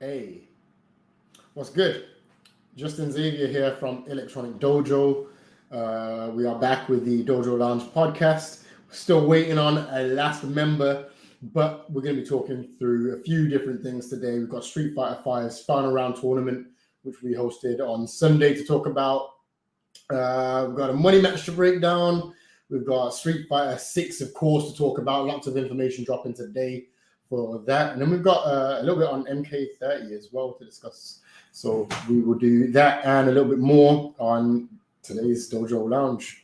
Hey, what's good? Justin Xavier here from Electronic Dojo. We are back with the Dojo Lounge podcast. Still waiting on a last member, but we're going to be talking through a few different things today. We've got Street Fighter V's Final Round Tournament, which we hosted on Sunday to talk about. We've got a money match to break down. We've got Street Fighter 6, of course, to talk about. Lots of information dropping today for that. And then we've got a little bit on MK30 as well to discuss. So we will do that and a little bit more on today's Dojo Lounge.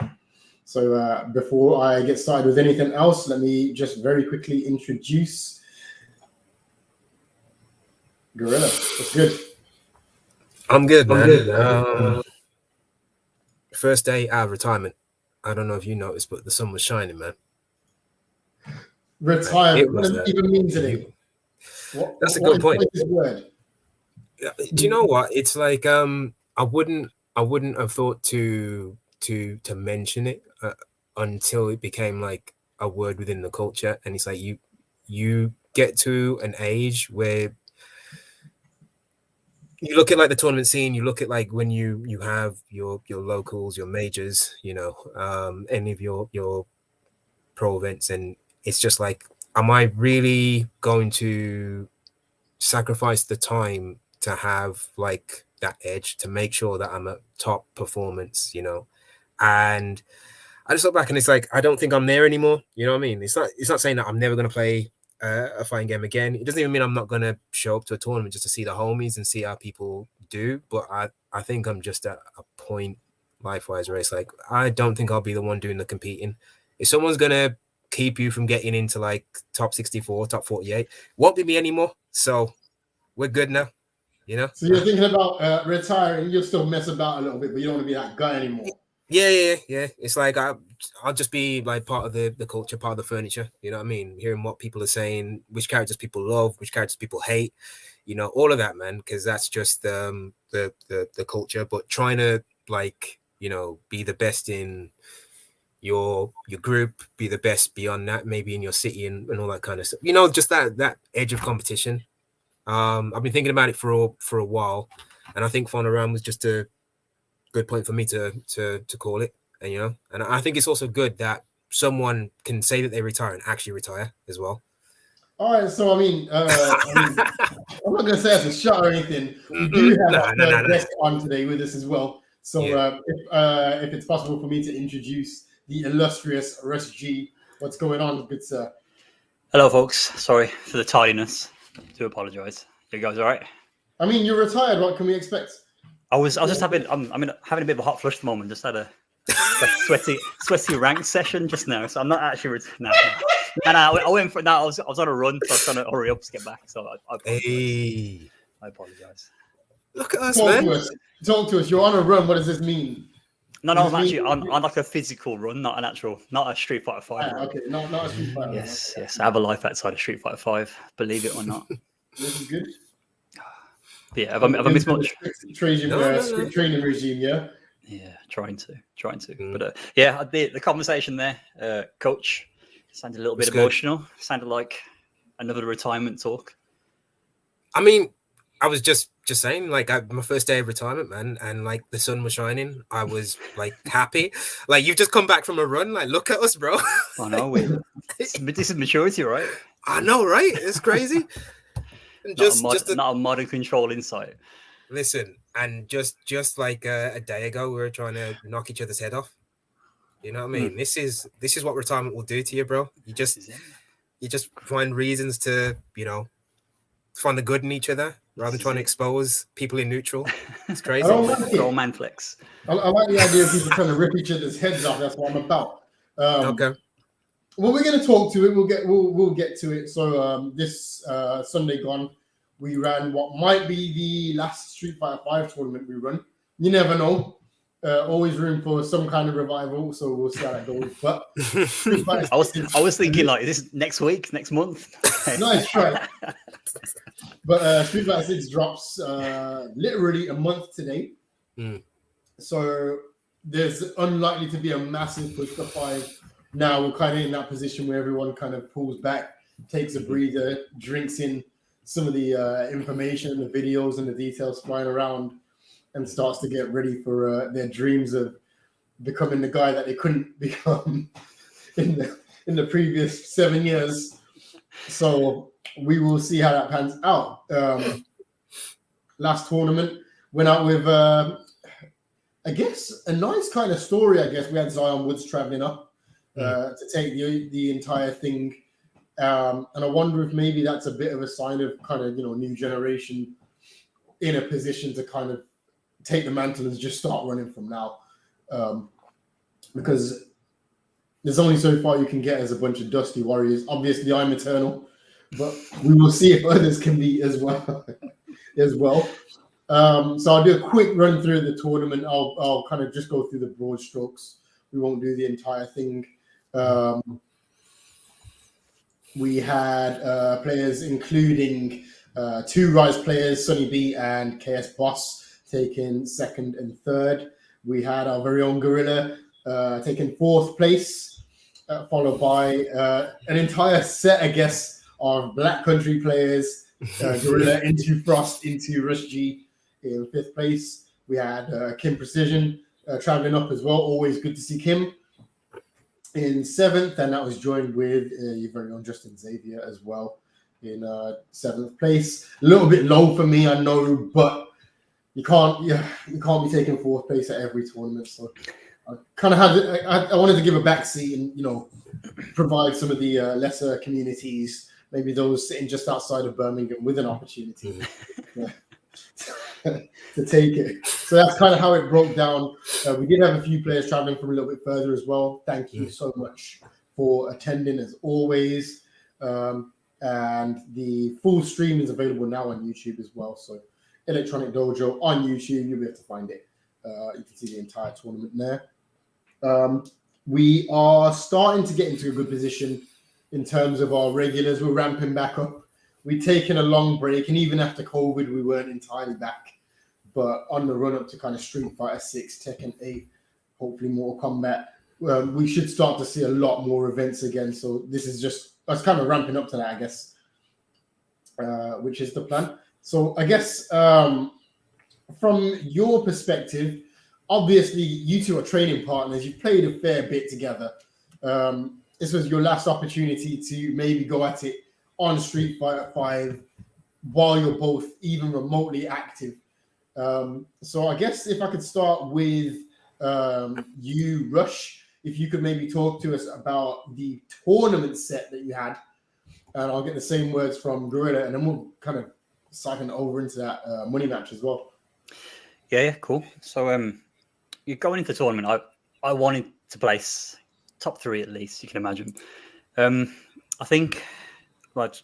So before I get started with anything else, let me just very quickly introduce Guerrilla. What's good? I'm good, man. First day out of retirement. I don't know if you noticed, but the sun was shining, man. Retirement. What does it even mean today? That's a good point. Do you know what? It's like I wouldn't have thought to mention it until it became like a word within the culture, and it's like you get to an age where you look at like the tournament scene, you look at like when you have your locals, your majors, any of your pro events, and it's just like, am I really going to sacrifice the time to have like that edge to make sure that I'm at top performance, And I just look back and it's like, I don't think I'm there anymore. You know what I mean? It's not saying that I'm never going to play a fighting game again. It doesn't even mean I'm not going to show up to a tournament just to see the homies and see how people do. But I think I'm just at a point life-wise where it's like, I don't think I'll be the one doing the competing. If someone's going to keep you from getting into like top 64, top 48, won't be me anymore. So we're good now, So you're thinking about retiring. You'll still mess about a little bit, but you don't want to be that guy anymore. Yeah. It's like I'll just be like part of the culture, part of the furniture. You know what I mean? Hearing what people are saying, which characters people love, which characters people hate. All of that, man. Because that's just the culture. But trying to like be the best in your group, be the best beyond that, maybe in your city and all that kind of stuff. Just that edge of competition. I've been thinking about it for a while, and I think Final Round was just a good point for me to call it. And and I think it's also good that someone can say that they retire and actually retire as well. All right, so I'm not gonna say it's a shot or anything. We do have a guest on today with us as well. So if it's possible for me to introduce the illustrious Russ G. What's going on, good sir? Hello, folks. Sorry for the tardiness. Do apologize. You guys all right? I mean, you're retired. What can we expect? I was just having a bit of a hot flush at the moment. Just had a sweaty rank session just now, so I'm not actually I went for that. I was on a run, so I was trying to hurry up to get back. So I apologize. I apologize. Look at us, man. Talk to us. You're on a run. What does this mean? No, I'm actually on like a physical run, not a Street Fighter 5 run. Okay, not a Street Fighter. Yes. I have a life outside of Street Fighter 5. Believe it or not. This is good. Yeah, have I missed much? Training regime, yeah. Yeah, trying to. But the conversation there, coach, sounded a little bit emotional. Sounded like another retirement talk. I mean, I was just saying, like, my first day of retirement, man, and like the sun was shining. I was like happy. Like, you've just come back from a run. Like, look at us, bro. I know. This is maturity, right? I know, right? It's crazy. Not a modern control insight. Listen, and just like a day ago, we were trying to knock each other's head off. You know what I mean? This is what retirement will do to you, bro. You just find reasons to find the good in each other rather than trying to expose people in neutral. It's crazy. Old man flex. I like the idea of people trying to rip each other's heads off. That's what I'm about. Okay. Well, we're going to talk to it. We'll get to it. So this Sunday gone, we ran what might be the last Street Fighter 5 tournament we run. You never know. Always room for some kind of revival. So we'll see how that goes. But I was thinking like, is this next week, next month? Nice try. But Street Fighter 6 drops literally a month today. So there's unlikely to be a massive push for 5. Now we're kind of in that position where everyone kind of pulls back, takes a breather, drinks in some of the information, the videos, and the details flying around, and starts to get ready for their dreams of becoming the guy that they couldn't become in the previous 7 years. So we will see how that pans out. Last tournament went out with, I guess, a nice kind of story. I guess we had Zion Woods traveling up to take the entire thing. And I wonder if maybe that's a bit of a sign of kind of, new generation in a position to kind of take the mantle and just start running from now. Because there's only so far you can get as a bunch of dusty warriors. Obviously, I'm eternal, but we will see if others can be as well. So I'll do a quick run through the tournament. I'll kind of just go through the broad strokes. We won't do the entire thing. We had players including 2 Rise players, Sonny B and KS Boss, taking 2nd and 3rd. We had our very own Guerrilla taking 4th place, followed by an entire set, I guess, of Black Country players. Guerrilla into Frost, into Rush G in 5th place. We had Kim Precision traveling up as well. Always good to see Kim in 7th, and that was joined with your very own Justin Xavier as well in 7th place. A little bit low for me, I know, but you can't be taking 4th place at every tournament. So I kind of I wanted to give a backseat and provide some of the lesser communities, maybe those sitting just outside of Birmingham, with an opportunity to take it. So that's kind of how it broke down. We did have a few players traveling from a little bit further as well. Thank you so much for attending as always. And the full stream is available now on YouTube as well. So Electronic Dojo on YouTube, you'll be able to find it. You can see the entire tournament there. We are starting to get into a good position in terms of our regulars. We're ramping back up. We've taken a long break, and even after COVID, we weren't entirely back. But on the run up to kind of Street Fighter 6, Tekken 8, hopefully Mortal Kombat, we should start to see a lot more events again. So this is just us kind of ramping up to that, I guess, which is the plan. So I guess from your perspective, obviously you two are training partners. You've played a fair bit together. This was your last opportunity to maybe go at it on Street Fighter 5 while you're both even remotely active. So I guess if I could start with you, Rush, if you could maybe talk to us about the tournament set that you had, and I'll get the same words from Guerrilla, and then we'll kind of siphon over into that money match as well. Yeah, cool. So you're going into the tournament. I wanted to place top 3 at least, you can imagine. I think, like,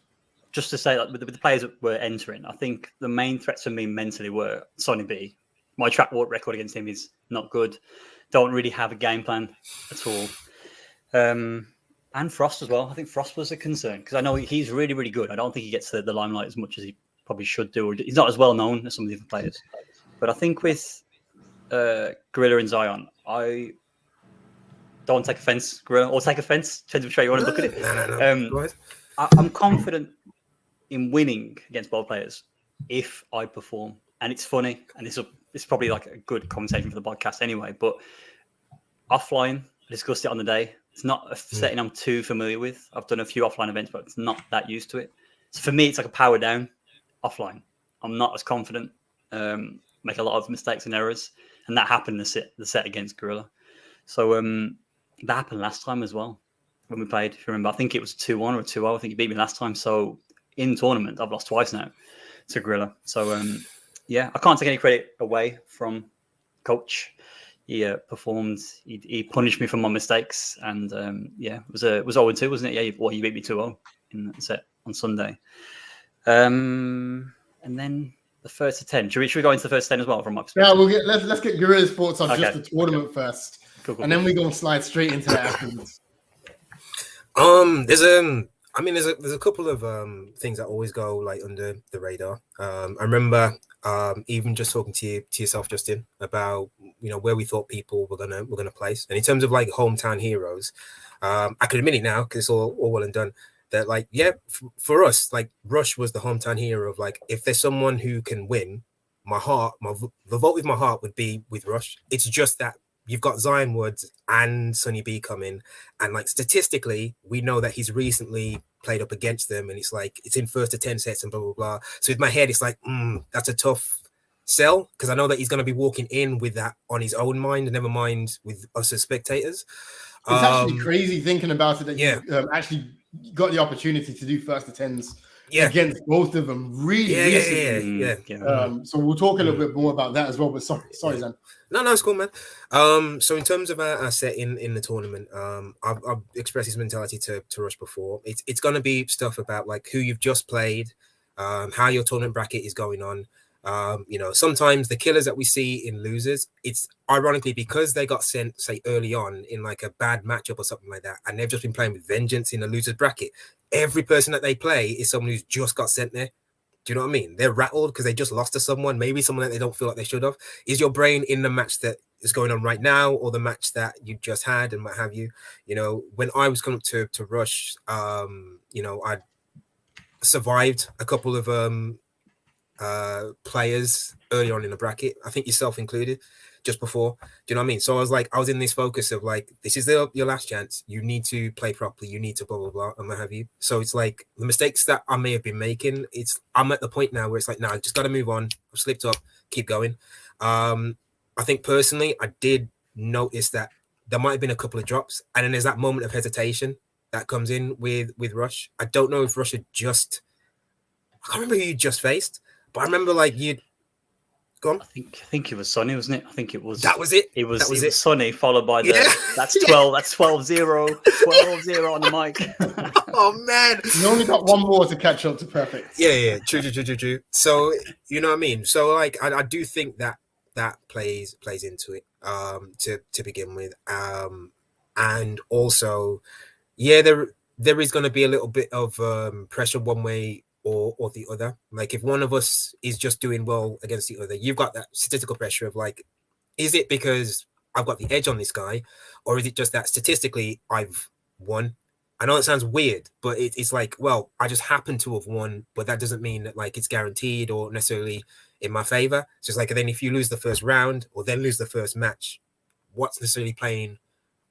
just to say, like, with the players that were entering, I think the main threats for me mentally were Sonny B. My track record against him is not good. Don't really have a game plan at all. And Frost as well. I think Frost was a concern because I know he's really, really good. I don't think he gets the limelight as much as he probably should do. He's not as well known as some of the other players. But I think with Guerrilla and Zion, I don't want to take offense, Guerrilla, or take offense. Depends which way you want to look at it. No. I'm confident in winning against both players if I perform. And it's funny, and it's probably like a good conversation for the podcast anyway, but offline, I discussed it on the day. It's not a setting I'm too familiar with. I've done a few offline events, but it's not that used to it. So for me, it's like a power down offline. I'm not as confident, make a lot of mistakes and errors. And that happened in the set against Guerrilla. So that happened last time as well when we played. If you remember, I think it was 2-1 or 2-0. I think he beat me last time. So in tournament, I've lost twice now to Guerrilla. So yeah, I can't take any credit away from coach. He performed. He punished me for my mistakes, and yeah, it was 0-2, wasn't it? Yeah, you beat me 2-0 in the set on Sunday. And then the first to 10. Should we go into the first 10 as well from my perspective? Yeah, let's get Guerrilla's thoughts on just the tournament first, cool. And then we're gonna slide straight into that afterwards. There's a couple of things that always go like under the radar. I remember even just talking to yourself, Justin, about where we thought people were gonna place, and in terms of like hometown heroes, I can admit it now because it's all well and done. that like, yeah, for us, like Rush was the hometown hero of like, if there's someone who can win, the vote with my heart would be with Rush. It's just that you've got Zion Woods and Sonny B coming, and like statistically, we know that he's recently played up against them, and it's like it's in first to 10 sets and blah blah blah. So with my head, it's like, that's a tough sell, because I know that he's going to be walking in with that on his own mind, and never mind with us as spectators. It's actually crazy thinking about it that yeah. you actually got the opportunity to do first to 10s against both of them really recently. So we'll talk a little bit more about that as well. But sorry, Zan. No, it's cool, man. So in terms of our set in the tournament, I've expressed this mentality to Rush before. It's going to be stuff about like who you've just played, how your tournament bracket is going on. You know, sometimes the killers that we see in losers, it's ironically because they got sent, say, early on in like a bad matchup or something like that, and they've just been playing with vengeance in the losers bracket. Every person that they play is someone who's just got sent there. Do you know what I mean? They're rattled because they just lost to someone, maybe someone that they don't feel like they should have. Is your brain in the match that is going on right now, or the match that you just had, and what have you? You know, when I was coming up to Rush, you know, I survived a couple of players early on in the bracket, I think yourself included, just before. Do you know what I mean? So I was in this focus of like, this is your last chance. You need to play properly. You need to blah blah blah and what have you. So it's like the mistakes that I may have been making. I'm at the point now where it's like, I just got to move on. I've slipped up. Keep going. I think personally, I did notice that there might have been a couple of drops, and then there's that moment of hesitation that comes in with Rush. I don't know if Rush had just, I can't remember who you just faced. But I remember like you'd gone. I think it was Sonny, wasn't it? I think it was. That was it. It was Sonny, followed by the that's 12. That's 12-0 on the mic. Oh man, you only got one more to catch up to perfect. Yeah. True. So you know what I mean. So like I do think that plays into it. To begin with. And also, there is going to be a little bit of pressure one way or the other. Like if one of us is just doing well against the other, you've got that statistical pressure of like, is it because I've got the edge on this guy, or is it just that statistically I've won? I know it sounds weird, but it's like, well, I just happen to have won, but that doesn't mean that like it's guaranteed or necessarily in my favor. So it's like, then if you lose the first round or then lose the first match, what's necessarily playing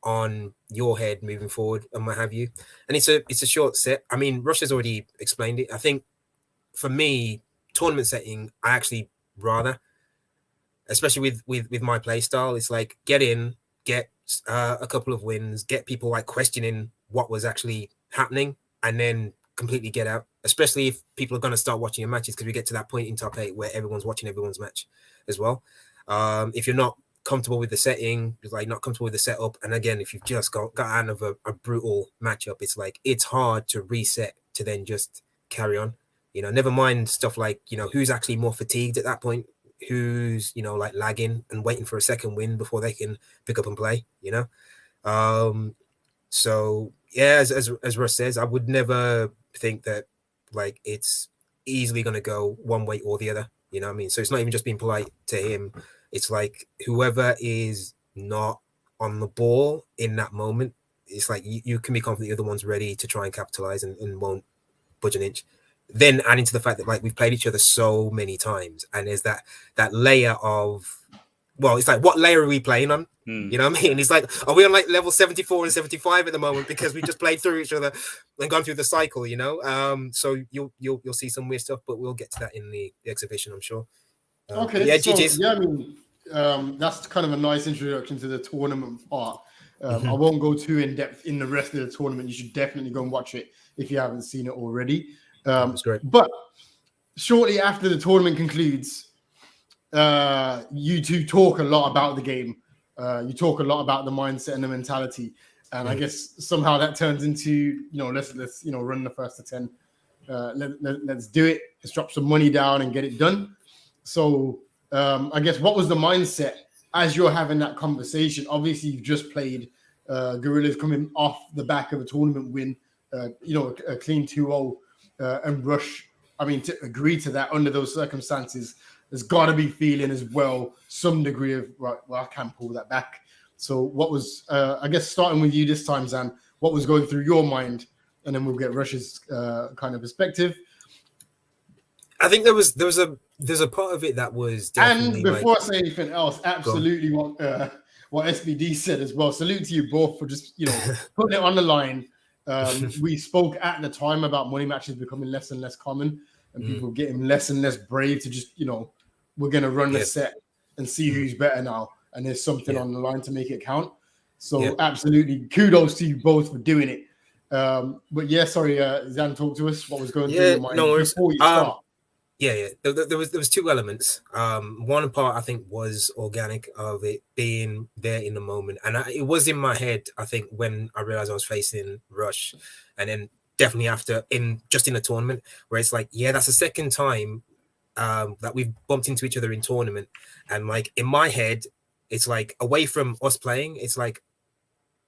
on your head moving forward and what have you? And it's a short set. I mean, Russia's already explained it. I think for me, tournament setting, I actually rather, especially with my play style, it's like get in, get a couple of wins, get people like questioning what was actually happening, and then completely get out, especially if people are going to start watching your matches, because we get to that point in top 8 where everyone's watching everyone's match as well. If you're not comfortable with the setting, like not comfortable with the setup, and again, if you've just got out of a brutal matchup, it's like it's hard to reset to then just carry on. You know, never mind stuff like, you know, who's actually more fatigued at that point, who's, you know, like lagging and waiting for a second win before they can pick up and play, you know. So yeah, as Russ says, I would never think that like it's easily going to go one way or the other, you know what I mean? So it's not even just being polite to him. It's like whoever is not on the ball in that moment, it's like you can be confident the other one's ready to try and capitalize and won't budge an inch. Then adding to the fact that like we've played each other so many times, and there's that layer of, well, it's like, what layer are we playing on? You know what I mean? It's like, are we on like level 74 and 75 at the moment because we just played through each other and gone through the cycle, you know? So you'll see some weird stuff, but we'll get to that in the exhibition, I'm sure. Okay. Yeah, so, GG's. yeah, I mean, that's kind of a nice introduction to the tournament part. I won't go too in depth in the rest of the tournament. You should definitely go and watch it if you haven't seen it already. That's great. But shortly after the tournament concludes, you two talk a lot about the game. You talk a lot about the mindset and the mentality, and I guess somehow that turns into, you know, let's you know, run the first to 10. Let's do it. Let's drop some money down and get it done. So I guess what was the mindset as you're having that conversation? Obviously, you've just played. Guerrilla's coming off the back of a tournament win. You know, a clean 2-0, and Rush. I mean, to agree to that under those circumstances, there's got to be feeling as well some degree of, right, well, I can't pull that back. So what was, I guess, starting with you this time, Zan, what was going through your mind and then we'll get Rush's kind of perspective. I think there's a part of it that was definitely. And before like, I say anything else, absolutely what SBD said as well. Salute to you both for just putting it on the line. We spoke at the time about money matches becoming less and less common, and people getting less and less brave to just we're gonna run the set and see who's better now, and there's something on the line to make it count. So absolutely, kudos to you both for doing it. But yeah, sorry, Zan, talk to us. What was going through your mind before you start? Yeah. There was two elements. One part I think was organic of it being there in the moment, and it was in my head. I think when I realized I was facing Rush, and then definitely after in the tournament, where it's like, that's the second time that we've bumped into each other in tournament, and like in my head, it's like away from us playing, it's like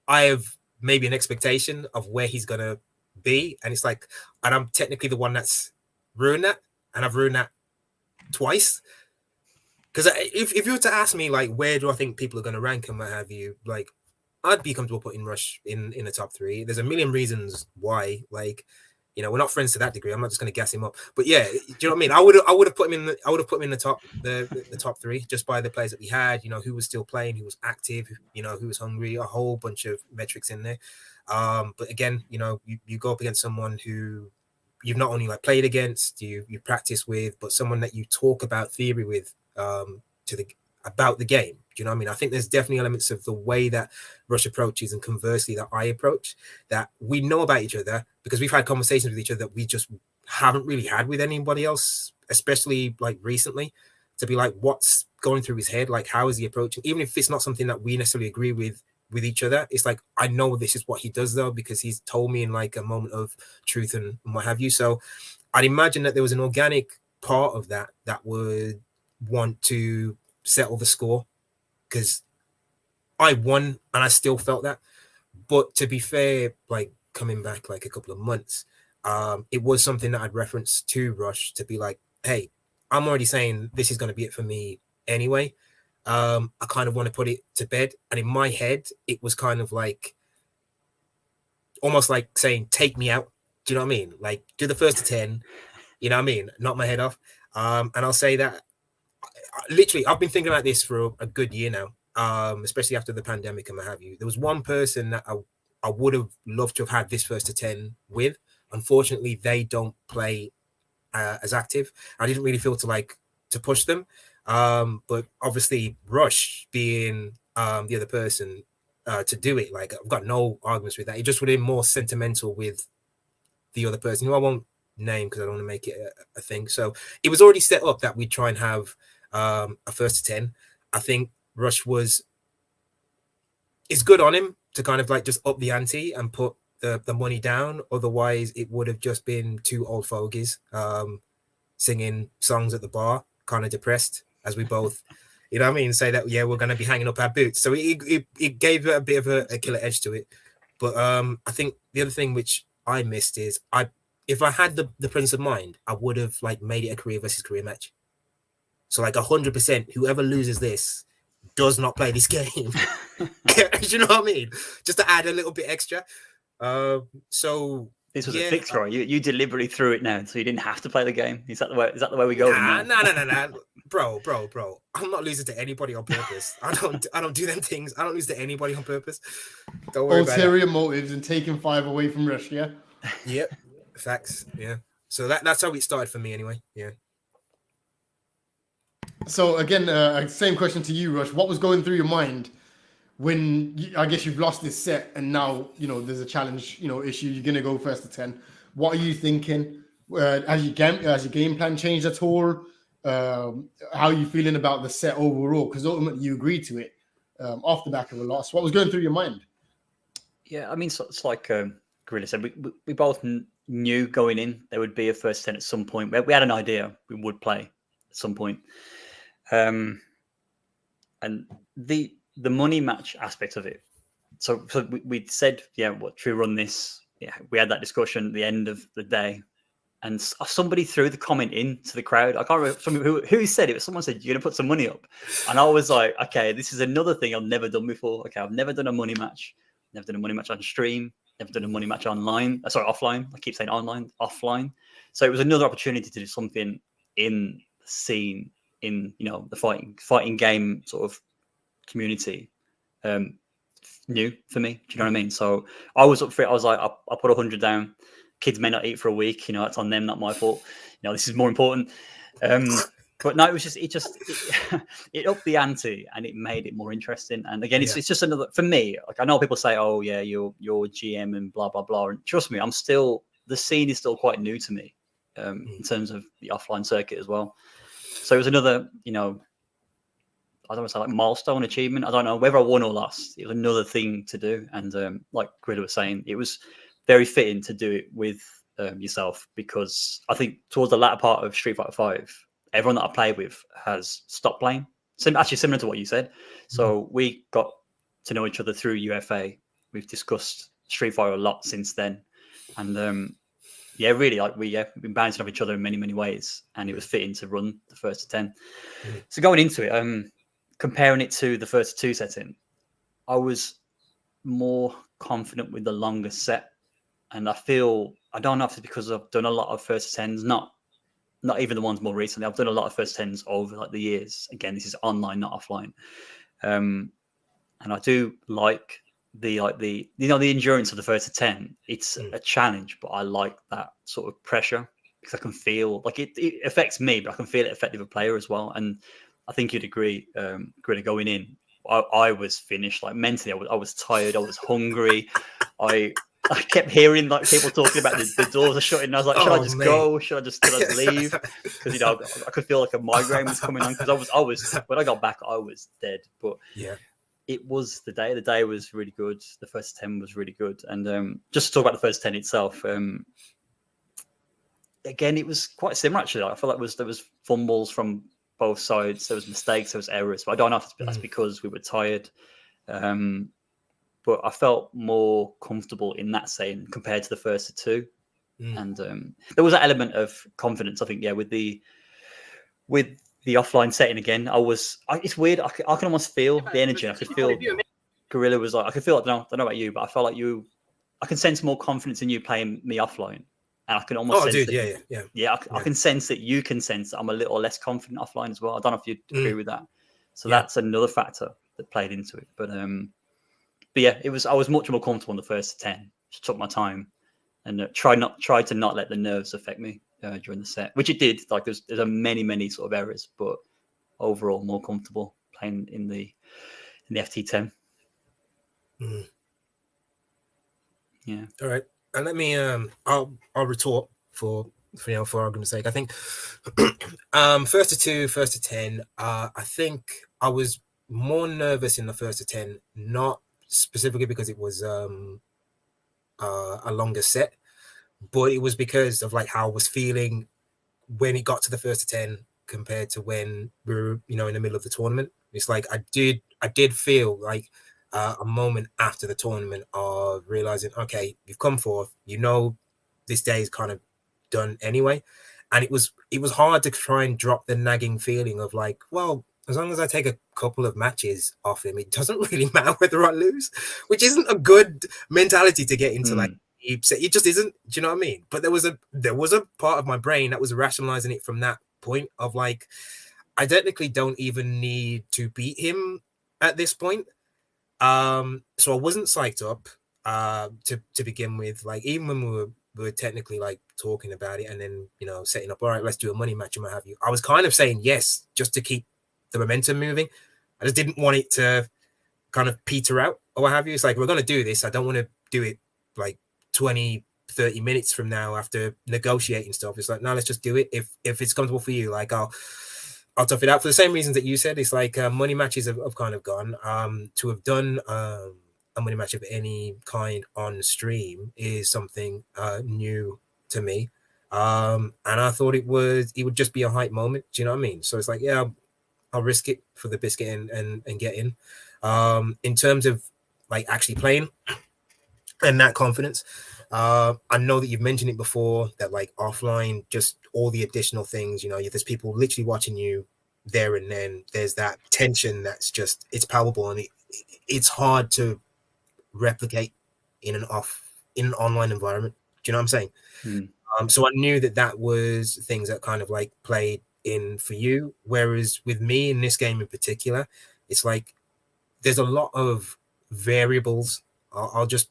I have maybe an expectation of where he's gonna be, and it's like, and I'm technically the one that's ruined that. And I've ruined that twice. Because if you were to ask me, like, where do I think people are going to rank and what have you, like, I'd be comfortable putting Rush in the top 3. There's a million reasons why. Like, we're not friends to that degree. I'm not just going to gas him up. But yeah, do you know what I mean? I would have put him in. I would have put him in the top 3 just by the players that we had. Who was still playing, who was active, who was hungry. A whole bunch of metrics in there. But again, you go up against someone who you've not only like played against, you practice with, but someone that you talk about theory with about the game. Do you know what I mean? I think there's definitely elements of the way that Rush approaches and conversely that I approach that we know about each other because we've had conversations with each other that we just haven't really had with anybody else, especially like recently, to be like, what's going through his head? Like, how is he approaching? Even if it's not something that we necessarily agree with each other, it's like, I know this is what he does though, because he's told me in like a moment of truth and what have you. So I'd imagine that there was an organic part of that would want to settle the score, because I won and I still felt that. But to be fair, like coming back like a couple of months, it was something that I'd referenced to Rush to be like, hey, I'm already saying this is going to be it for me anyway. I kind of want to put it to bed. And in my head, it was kind of like almost like saying, take me out. Do you know what I mean? Like, do the first to 10, you know what I mean? Knock my head off. And I'll say that literally, I've been thinking about this for a good year now, especially after the pandemic and what have you. There was one person that I would have loved to have had this first to 10 with. Unfortunately, they don't play as active. I didn't really feel to push them. But obviously Rush being the other person to do it, like I've got no arguments with that. It just would have been more sentimental with the other person who I won't name because I don't want to make it a thing. So it was already set up that we'd try and have a first to 10. I think Rush it's good on him to kind of like just up the ante and put the money down. Otherwise it would have just been 2 old fogies singing songs at the bar, kind of depressed, as we both, you know what I mean, say that, yeah, we're going to be hanging up our boots. So it gave it a bit of a killer edge to it. But I think the other thing which I missed is if I had the presence of mind, I would have like made it a career versus career match. So like 100%, whoever loses this does not play this game. You know what I mean? Just to add a little bit extra. So this was a fix, right? You deliberately threw it now, so you didn't have to play the game. Is that the way we go? No. Bro. I'm not losing to anybody on purpose. I don't do them things. I don't lose to anybody on purpose. Don't worry about it. Ulterior motives and taking 5 away from Rush, yeah? Yep. Facts. Yeah. So that's how it started for me anyway. Yeah. So again, same question to you, Rush. What was going through your mind when I guess you've lost this set and now, there's a challenge, issue, you're going to go first to 10. What are you thinking? Has your game plan changed at all? How are you feeling about the set overall? Because ultimately you agreed to it off the back of a loss. What was going through your mind? Yeah, I mean, so it's like Guerrilla said, we both knew going in there would be a first 10 at some point. We had an idea we would play at some point. And the money match aspect of it. So we'd said, yeah, should we run this? Yeah, we had that discussion at the end of the day, and somebody threw the comment into the crowd. I can't remember who said it, but someone said, you're going to put some money up. And I was like, okay, this is another thing I've never done before. Okay, I've never done a money match. Never done a money match on stream. never done a money match online. Sorry, offline. I keep saying online, offline. So it was another opportunity to do something in the scene, in the fighting game sort of community. New for me. Do you know what I mean? So I was up for it. I was like, I put 100 down. Kids may not eat for a week. It's on them, not my fault. This is more important. But no, it upped the ante and it made it more interesting. And again, it's just another, for me, like I know people say, oh yeah, you're GM and blah, blah, blah. And trust me, the scene is still quite new to me in terms of the offline circuit as well. So it was another, I don't want to say like milestone achievement. I don't know whether I won or lost. It was another thing to do. And like Guerrilla was saying, it was very fitting to do it with yourself, because I think towards the latter part of Street Fighter 5, everyone that I played with has stopped playing. Actually, similar to what you said. So we got to know each other through UFA. We've discussed Street Fighter a lot since then. And really, like we've been bouncing off each other in many, many ways. And it was fitting to run the first to 10. So going into it, comparing it to the first 2 setting, I was more confident with the longer set. And I don't know if it's because I've done a lot of first 10s, not even the ones more recently. I've done a lot of first 10s over like the years. Again, this is online, not offline. And I do like the endurance of the first 10. It's a challenge, but I like that sort of pressure, because I can feel like it affects me, but I can feel it affecting the player as well. And I think you'd agree, going in, I was finished. Like mentally, I was tired. I was hungry. I kept hearing like people talking about the doors are shutting. And I was like, should I just go? Should I just leave? Because I could feel like a migraine was coming on. Because I was when I got back, I was dead. But it was the day. The day was really good. The first 10 was really good. And just to talk about the first 10 itself, again, it was quite similar actually. I feel like there was fumbles from both sides. There was mistakes. There was errors. But I don't know if that's because we were tired. But I felt more comfortable in that setting compared to the first 2. And there was an element of confidence, I think, with the offline setting again. It's weird. I can almost feel the energy. I could feel Guerrilla was like, I could feel, I don't know about you, but I felt like I can sense more confidence in you playing me offline. And I can almost sense I can sense that you can sense that I'm a little less confident offline as well. I don't know if you agree with that. So that's another factor that played into it. But yeah, I was much more comfortable in the first 10. Just took my time and tried to not let the nerves affect me during the set, which it did. Like there's many sort of errors, but overall more comfortable playing in the FT10. Yeah. All right, and let me I'll retort for argument's sake. I think first to 10. I think I was more nervous in the first to 10, not specifically because it was a longer set, but it was because of like how I was feeling when it got to the first to 10 compared to when we were in the middle of the tournament. It's like I did feel like a moment after the tournament of realizing, okay, you've come forth, this day is kind of done anyway. And it was hard to try and drop the nagging feeling of like, well, as long as I take a couple of matches off him, it doesn't really matter whether I lose, which isn't a good mentality to get into. Like it just isn't. Do you know what I mean? But there was a part of my brain that was rationalizing it from that point of like, I technically don't even need to beat him at this point. So I wasn't psyched up to begin with. Like even when we were technically like talking about it and then setting up, all right, let's do a money match and what have you, I was kind of saying yes just to keep the momentum moving. I just didn't want it to kind of peter out or what have you. It's like, we're going to do this. I don't want to do it like 20, 30 minutes from now after negotiating stuff. It's like, no, let's just do it. If it's comfortable for you, like I'll tough it out for the same reasons that you said. It's like money matches have kind of gone. To have done a money match of any kind on stream is something new to me. And I thought it would just be a hype moment. Do you know what I mean? So it's like, yeah, I'll risk it for the biscuit and get in. In terms of like actually playing and that confidence, I know that you've mentioned it before that like offline, just all the additional things, there's people literally watching you there and then. There's that tension that's just, it's palpable and it's hard to replicate in in an online environment. Do you know what I'm saying? Mm. So I knew that was things that kind of like played in for you. Whereas with me in this game in particular, it's like there's a lot of variables. I'll just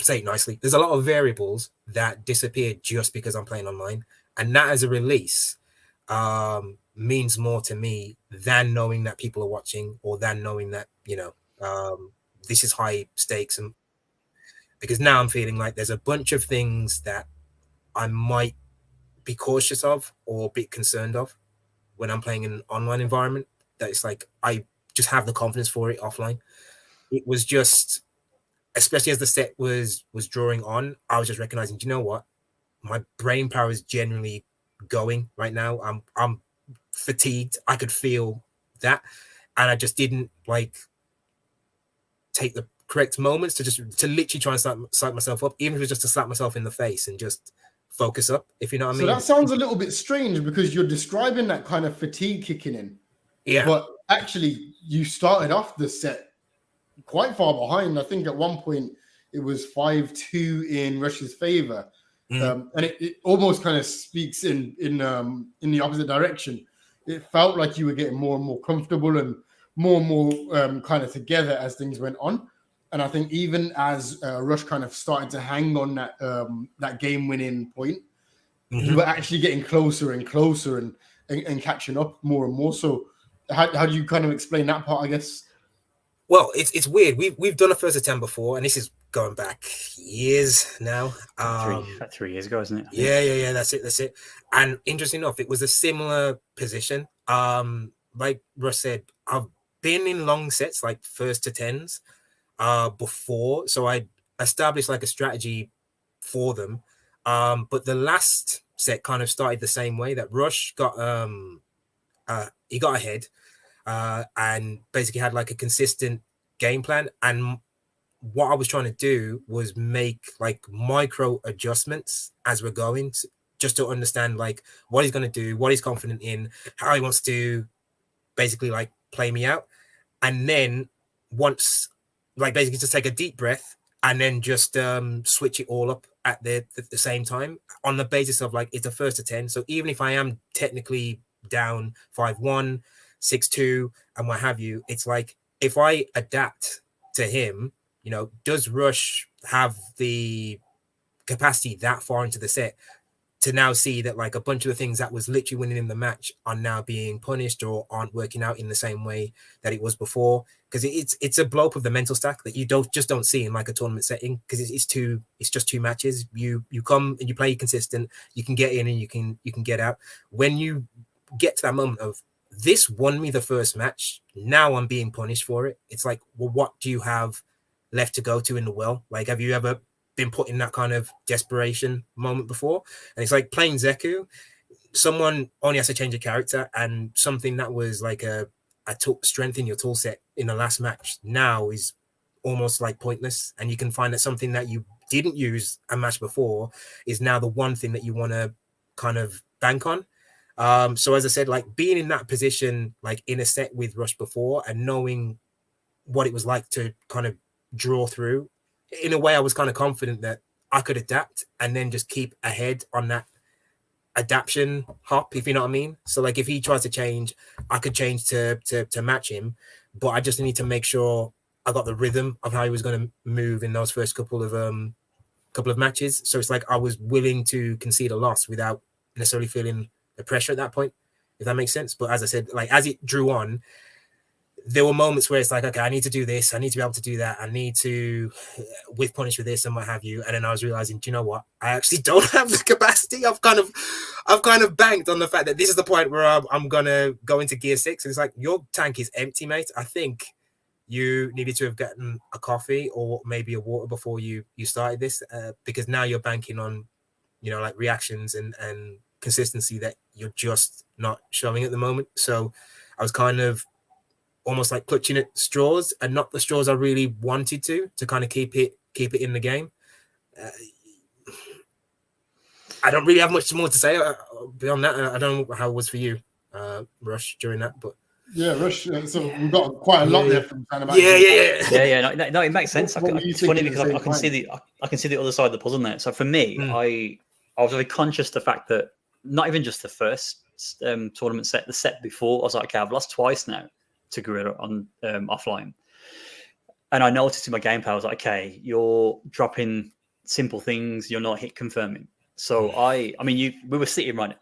say it nicely. There's a lot of variables that disappear just because I'm playing online, and that as a release means more to me than knowing that people are watching, or than knowing that this is high stakes, and because now I'm feeling like there's a bunch of things that I might be cautious of or be concerned of when I'm playing in an online environment, that it's like I just have the confidence for it offline. It was just, especially as the set was drawing on, I was just recognizing, do you know what? My brain power is generally going right now. I'm fatigued. I could feel that. And I just didn't like take the correct moments to literally try and psych myself up, even if it was just to slap myself in the face and just focus up, if you know what I mean. So that sounds a little bit strange because you're describing that kind of fatigue kicking in. Yeah. But actually, you started off the set quite far behind. I think at one point it was 5-2 in Rush's favor. And it almost kind of speaks in the opposite direction. It felt like you were getting more and more comfortable and more kind of together as things went on. And I think even as Rush kind of started to hang on that game-winning point, you were actually getting closer and closer and catching up more and more. So how do you kind of explain that part, I guess? Well, it's weird. We've done a first attempt before, and this is going back years now. 3 years ago, isn't it? Yeah. That's it. And interesting enough, it was a similar position. Like Russ said, I've been in long sets, like first to tens, before, so I established like a strategy for them. But the last set kind of started the same way, that Rush got he got ahead. And basically had like a consistent game plan. And what I was trying to do was make like micro adjustments as we're going, just to understand like what he's going to do, what he's confident in, how he wants to basically like play me out. And then once, like basically just take a deep breath and then just switch it all up at the same time, on the basis of like it's a first to 10. So even if I am technically down 5-1, 6-2, and what have you, it's like if I adapt to him, does Rush have the capacity that far into the set to now see that like a bunch of the things that was literally winning in the match are now being punished or aren't working out in the same way that it was before? Because it's a blow up of the mental stack that you don't see in like a tournament setting, because it's just two matches. You come and you play consistent, you can get in and you can get out. When you get to that moment of, this won me the first match, now I'm being punished for it, it's like, well, what do you have left to go to in the well? Like, have you ever been put in that kind of desperation moment before? And it's like playing Zeku, someone only has to change a character, and something that was like a strength in your tool set in the last match now is almost like pointless. And you can find that something that you didn't use a match before is now the one thing that you want to kind of bank on. So as I said, like being in that position, like in a set with Rush before, and knowing what it was like to kind of draw through, in a way I was kind of confident that I could adapt and then just keep ahead on that adaptation hop, if you know what I mean. So like if he tries to change, I could change to match him, but I just need to make sure I got the rhythm of how he was going to move in those first couple of matches. So it's like I was willing to concede a loss without necessarily feeling the pressure at that point, if that makes sense. But as I said, like as it drew on, there were moments where it's like, okay, I need to do this, I need to be able to do that, I need to with punish with this and what have you. And then I was realizing, do you know what, I actually don't have the capacity. I've kind of banked on the fact that this is the point where I'm gonna go into gear 6, and it's like, your tank is empty, mate. I think you needed to have gotten a coffee or maybe a water before you started this, because now you're banking on, like reactions and consistency that you're just not showing at the moment. So I was kind of almost like clutching at straws, and not the straws I really wanted to kind of keep it in the game. I don't really have much more to say beyond that. I don't know how it was for you, Rush, during that, but Yeah, Rush. So we've got quite a lot there from kind of Yeah. No, it makes sense. What were you It's funny thinking because at the I can see same I can see the other side of the puzzle now. So for me, I was very conscious of the fact that not even just the first tournament set, the set before, I was like, okay, I've lost twice now to Guerrilla on offline. And I noticed in my gameplay, I was like, okay, you're dropping simple things, you're not hit confirming. So I mean, we were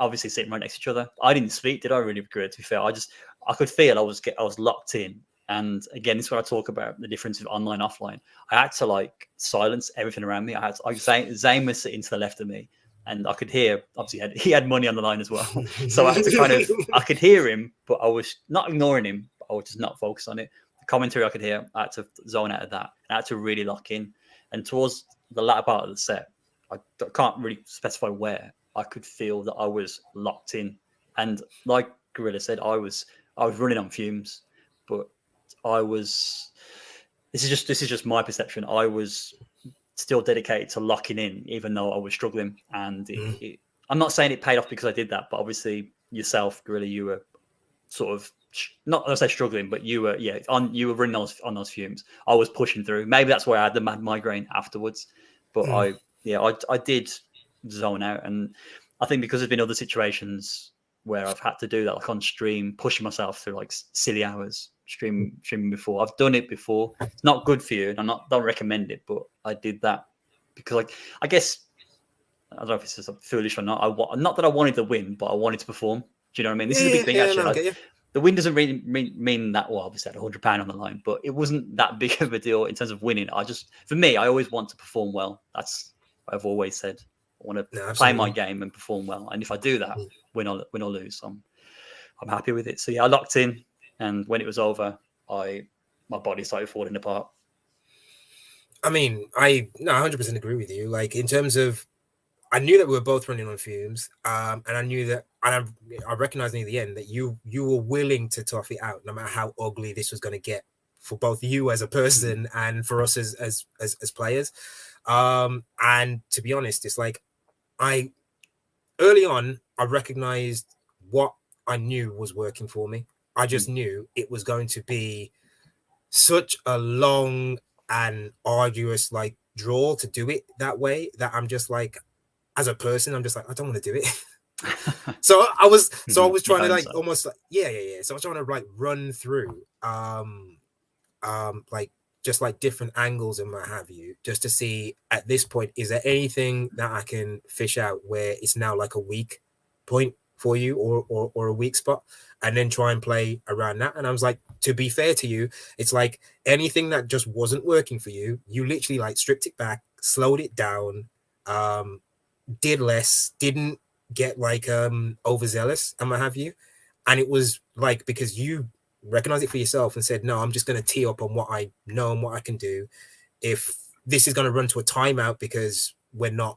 obviously sitting right next to each other. I didn't speak, did I? Really regret, to be fair. I could feel I was locked in. And again, this is what I talk about the difference of online, offline. I had to like silence everything around me. Zane was sitting to the left of me, and I could hear. Obviously, he had money on the line as well. So I had to I could hear him, but I was not ignoring him. But I was just not focused on it. The commentary I could hear, I had to zone out of that. I had to really lock in. And towards the latter part of the set, I can't really specify where, I could feel that I was locked in. And like Guerrilla said, I was running on fumes, but this is just my perception. I was still dedicated to locking in, even though I was struggling. And I'm not saying it paid off because I did that, but obviously yourself, Guerrilla, you were sort of not let's say struggling, but you were running on those fumes. I was pushing through. Maybe that's why I had the mad migraine afterwards. But I did zone out, and I think because there's been other situations where I've had to do that, like on stream, pushing myself through like silly hours, streaming before. I've done it before. It's not good for you, and don't recommend it. But I did that because I guess I don't know if it's just foolish or not. Not that I wanted to win, but I wanted to perform. Do you know what I mean? This is a big thing, actually. The win doesn't really mean that. Well, obviously, I had £100 on the line, but it wasn't that big of a deal in terms of winning. For me, I always want to perform well. That's what I've always said. I want to play my game and perform well, and if I do that, win or lose, I'm happy with it. So yeah, I locked in, and when it was over, my body started falling apart. I mean, I 100% agree with you. Like in terms of, I knew that we were both running on fumes, and I knew that, and I recognized near the end that you were willing to tough it out, no matter how ugly this was going to get for both you as a person and for us as players. And to be honest, it's like early on, I recognized what I knew was working for me. I just knew it was going to be such a long and arduous like draw to do it that way that I'm just like, as a person, I'm just like, I don't want to do it. So I was trying to like almost like, yeah. So I was trying to like run through like just like different angles and what have you, just to see at this point, is there anything that I can fish out where it's now like a weak point for you or a weak spot, and then try and play around that. And I was like, to be fair to you, it's like anything that just wasn't working for you, you literally like stripped it back, slowed it down, did less, didn't get like overzealous and what have you. And it was like, because you recognize it for yourself and said, no, I'm just going to tee up on what I know and what I can do. If this is going to run to a timeout because we're not,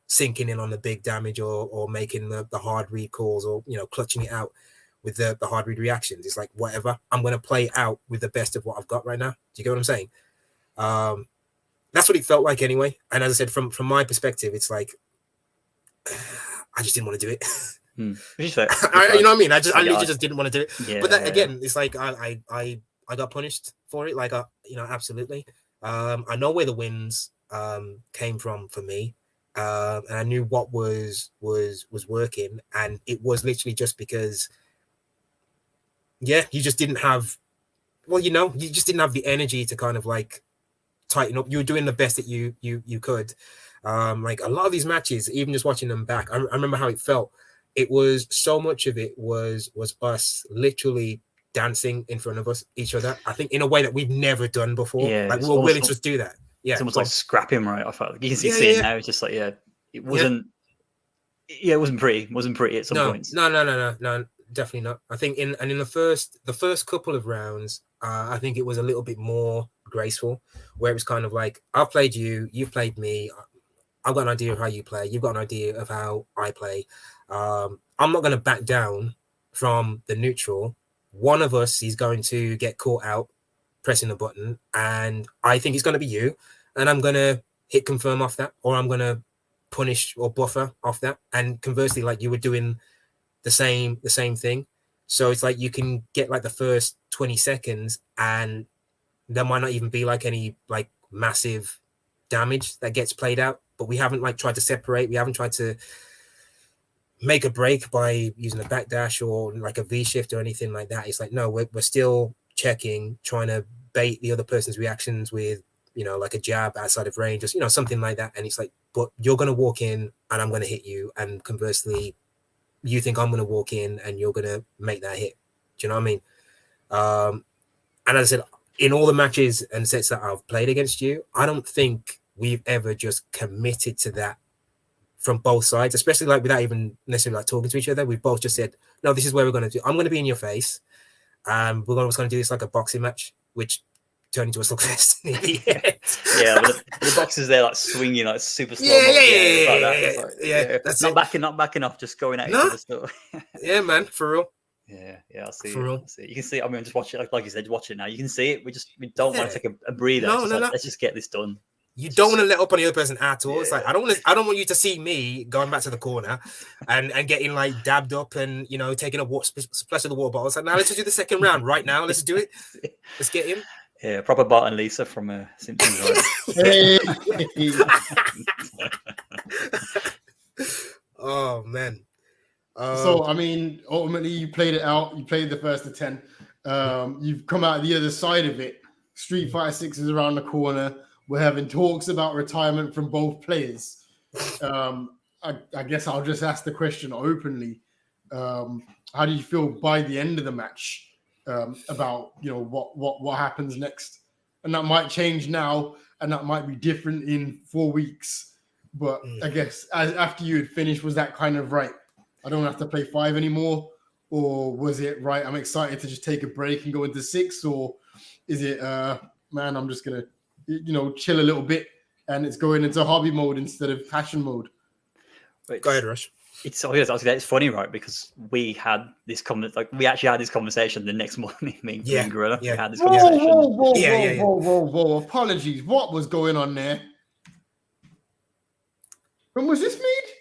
sinking in on the big damage or making the hard read calls or, clutching it out with the hard read reactions, it's like, whatever, I'm going to play out with the best of what I've got right now. Do you get what I'm saying? That's what it felt like anyway. And as I said, from my perspective, it's like, I just didn't want to do it. You know what I mean? I literally just didn't want to do it. Yeah, but that, again, it's like I got punished for it. Like, absolutely. I know where the wins came from for me, and I knew what was working, and it was literally just because, you just didn't have, you just didn't have the energy to kind of like tighten up. You were doing the best that you could. Like a lot of these matches, even just watching them back, I remember how it felt. It was so much of it was us literally dancing in front of each other. I think in a way that we've never done before. Yeah, like we were willing to just do that. Yeah, it's almost like scrapping, right? I felt like you can see it now. It's just like, it wasn't. Yeah, it wasn't pretty. It wasn't pretty at some points. No, definitely not. I think in the first couple of rounds, I think it was a little bit more graceful, where it was kind of like, I've played you, you've played me. I've got an idea of how you play. You've got an idea of how I play. I'm not going to back down from the neutral. One of us is going to get caught out pressing the button, and I think it's going to be you. And I'm going to hit confirm off that, or I'm going to punish or buffer off that. And conversely, like you were doing the same thing. So it's like you can get like the first 20 seconds and there might not even be like any like massive damage that gets played out, but we haven't like tried to separate. We haven't tried to make a break by using a backdash or like a V shift or anything like that. It's like, no, we're still checking, trying to bait the other person's reactions with, you know, like a jab outside of range, just, you know, something like that. And it's like, but you're going to walk in and I'm going to hit you. And conversely, you think I'm going to walk in and you're going to make that hit. Do you know what I mean? And as I said, in all the matches and sets that I've played against you, I don't think we've ever just committed to that from both sides, especially like without even necessarily like talking to each other. We've both just said, no, this is where we're going to do. I'm going to be in your face. We're always going to do this like a boxing match, which turned into a slugfest. Yeah, but the boxers there like swinging like super slow. Yeah. That's not backing off, just going at each other still. Yeah, man, for real. Yeah, I see. For real. I see. You can see. I mean, just watch it. Like you said, watch it now. You can see it. We don't want to take a breather. No. Let's just get this done. You don't want to let up on the other person at all. Yeah. It's like I don't want you to see me going back to the corner and getting like dabbed up and, you know, taking a splash of the water bottle. It's like, now let's just do the second round right now. Let's do it. Let's get him. Yeah, proper Bart and Lisa from Simpsons. Right? Oh man. So I mean, ultimately, you played it out. You played the first of 10. You've come out the other side of it. Street Fighter 6 is around the corner. We're having talks about retirement from both players. I guess I'll just ask the question openly. How do you feel by the end of the match about, you know, what happens next? And that might change now, and that might be different in 4 weeks. But I guess after you had finished, was that kind of right? I don't have to play 5 anymore, or was it right? I'm excited to just take a break and go into 6, or is it man, I'm just gonna, you know, chill a little bit and it's going into hobby mode instead of passion mode? Go ahead, Rush. It's funny, right? Because we had this we actually had this conversation the next morning. Me and Guerrilla, we had this conversation. Whoa! Apologies. What was going on there? When was this made?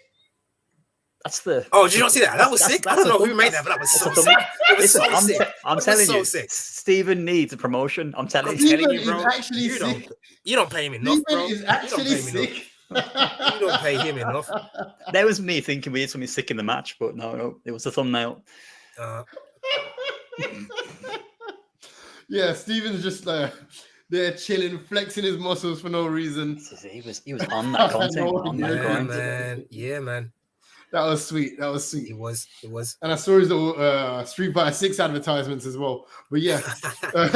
That's the. Oh, did you not see that? That was sick. I don't know who made that, but that was so sick. It was so sick. I'm telling you, Stephen needs a promotion. I'm telling you, bro. You don't pay him enough, bro. Is actually sick. You don't pay him enough. That was me thinking we had something sick in the match, but no, it was the thumbnail. Yeah, Stephen's just there chilling, flexing his muscles for no reason. He was on that content. Yeah, man. That was sweet. It was. And I saw his little Street Fighter 6 advertisements as well. But yeah,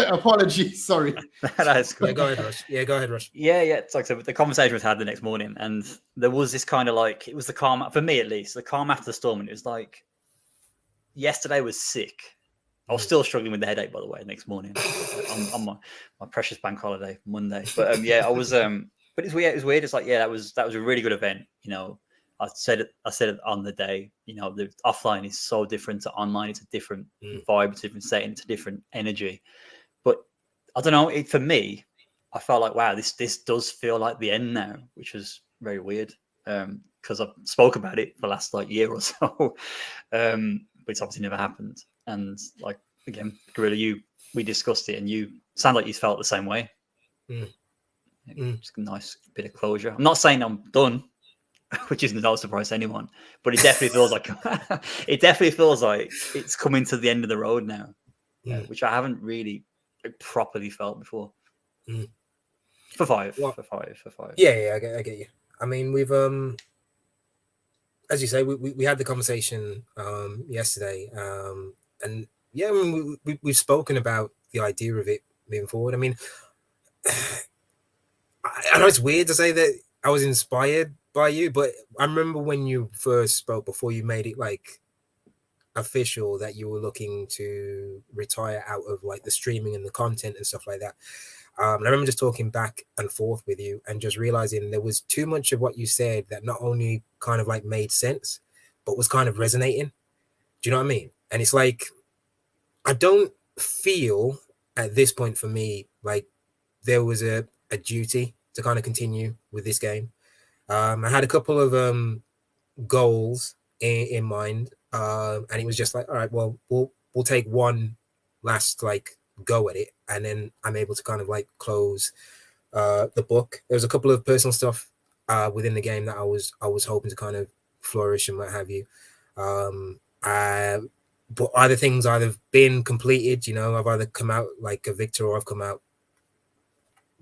apologies. Sorry. That's cool. Yeah, go ahead, Rush. Yeah. It's like, so the conversation was had the next morning, and there was this kind of like, it was the calm, for me at least, the calm after the storm. And it was like, yesterday was sick. I was still struggling with the headache, by the way, next morning on my precious bank holiday, Monday. But I was, but it's weird. It was weird. It's like, yeah, that was a really good event, you know. I said it on the day, you know, the offline is so different to online. It's a different vibe, it's a different setting, it's a different energy. But I don't know, for me, I felt like, wow, this does feel like the end now, which was very weird. Because I've spoke about it for the last like year or so. But it's obviously never happened. And like, again, Guerrilla, we discussed it and you sound like you felt the same way. Just a nice bit of closure. I'm not saying I'm done, which is no surprise to anyone, but it definitely feels like it's coming to the end of the road now, which I haven't really properly felt before. For five. Yeah, I get you. I mean, we've as you say, we had the conversation yesterday, and yeah, I mean, we've spoken about the idea of it moving forward. I mean, I know it's weird to say that I was inspired by you, but I remember when you first spoke, before you made it like official that you were looking to retire out of like the streaming and the content and stuff like that. I remember just talking back and forth with you and just realizing there was too much of what you said that not only kind of like made sense, but was kind of resonating. Do you know what I mean? And it's like, I don't feel at this point for me like there was a duty to kind of continue with this game. I had a couple of goals in mind, and it was just like, all right, well, we'll we'll take one last like go at it, and then I'm able to kind of like close the book. There was a couple of personal stuff within the game that I was hoping to kind of flourish and what have you. But either things either been completed, you know, I've either come out like a victor or I've come out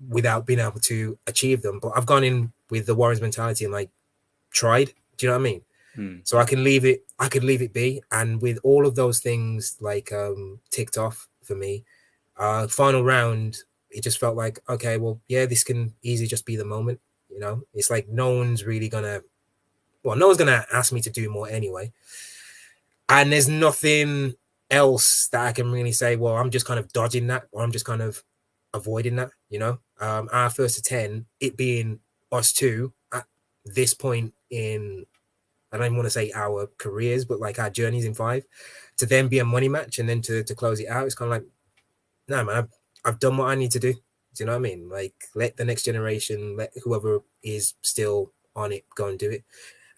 without being able to achieve them. But I've gone in with the Warriors mentality and like tried. Do you know what I mean? So I could leave it be. And with all of those things like ticked off for me, final round, it just felt like, okay, well, yeah, this can easily just be the moment. You know, it's like no one's gonna ask me to do more anyway. And there's nothing else that I can really say, well, I'm just kind of dodging that, or I'm just kind of avoiding that, you know. Our first to 10, it being us two at this point in, I don't even want to say our careers, but like our journeys in 5, to then be a money match and then to close it out, it's kind of like, no, man, I've done what I need to do. Do you know what I mean? Like, let the next generation, let whoever is still on it go and do it.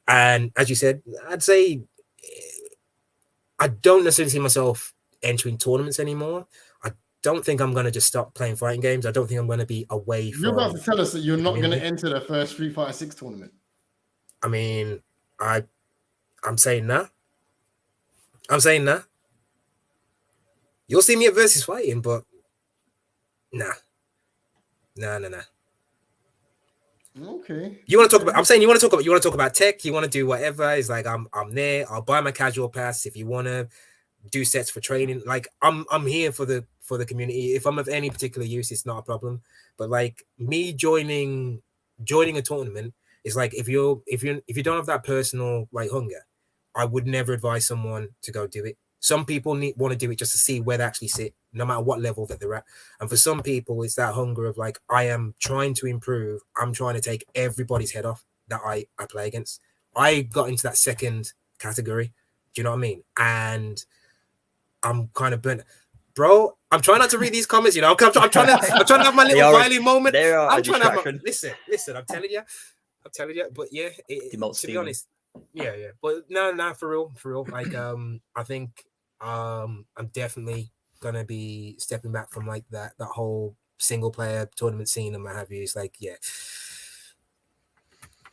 And as you said, I'd say I don't necessarily see myself entering tournaments anymore. I don't think I'm going to just stop playing fighting games. I don't think I'm going to be away from... You're about to tell us that you're not going to community. enter the first Street Fighter 6 tournament. I mean, I'm saying that. I'm saying that. You'll see me at Versus Fighting, but nah. Okay. You want to talk about? I'm saying you want to talk about tech. You want to do whatever. It's like I'm there. I'll buy my casual pass if you want to do sets for training. Like I'm here for the community. If I'm of any particular use, it's not a problem. But like me joining a tournament is like if you don't have that personal like hunger, I would never advise someone to go do it. Some people want to do it just to see where they actually sit, no matter what level that they're at. And for some people, it's that hunger of like, I am trying to improve. I'm trying to take everybody's head off that I play against. I got into that second category. Do you know what I mean? And I'm kind of burnt. Bro, I'm trying not to read these comments, you know. I'm trying to have my little violin moment. I'm trying to have listen, I'm telling you. But yeah, to be honest, yeah. But no, for real. Like, I think I'm definitely gonna be stepping back from like that whole single player tournament scene and what have you. It's like, yeah,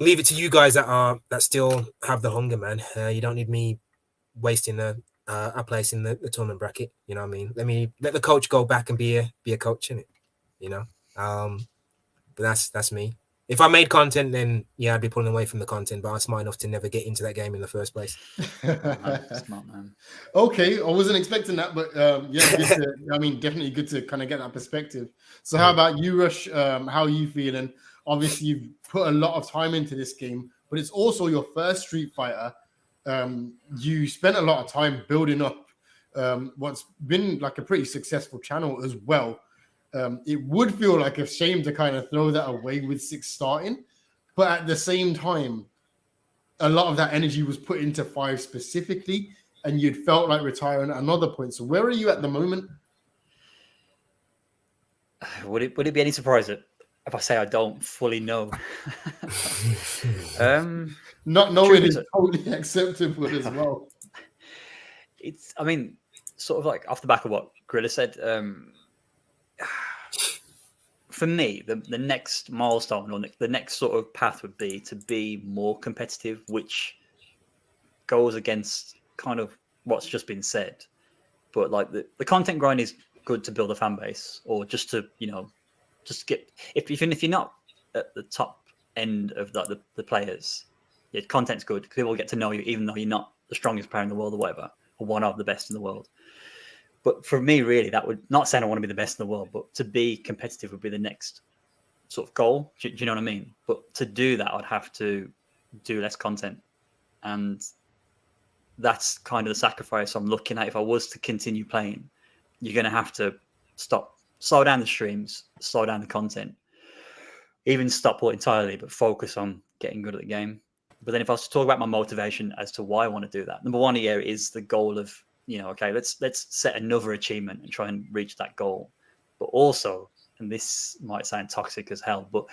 leave it to you guys that still have the hunger, man. You don't need me wasting a place in the tournament bracket. You know what I mean? Let the coach go back and be a coach in it. You know, but that's me. If I made content, then yeah, I'd be pulling away from the content. But I'm smart enough to never get into that game in the first place. Smart man. Okay, I wasn't expecting that, but yeah, definitely good to kind of get that perspective. So, how about you, Rush? How are you feeling? Obviously, you've put a lot of time into this game, but it's also your first Street Fighter. You spent a lot of time building up what's been like a pretty successful channel as well. It would feel like a shame to kind of throw that away with 6 starting, but at the same time, a lot of that energy was put into 5 specifically, and you'd felt like retiring at another point. So where are you at the moment? Would it be any surprise if I say I don't fully know? Not knowing is totally acceptable as well. I mean, sort of like off the back of what Guerrilla said, for me, the next milestone or the next sort of path would be to be more competitive, which goes against kind of what's just been said. But like the content grind is good to build a fan base, or just to, you know, just get, even if you're not at the top end of the players, yeah, content's good because people get to know you, even though you're not the strongest player in the world or whatever, or one of the best in the world. But for me, really, that would, not saying I want to be the best in the world, but to be competitive would be the next sort of goal. Do you know what I mean? But to do that, I'd have to do less content. And that's kind of the sacrifice I'm looking at. If I was to continue playing, you're going to have to slow down the streams, slow down the content, even stop it entirely, but focus on getting good at the game. But then if I was to talk about my motivation as to why I want to do that, number one here is the goal of, you know, okay, let's set another achievement and try and reach that goal. But also, and this might sound toxic as hell, but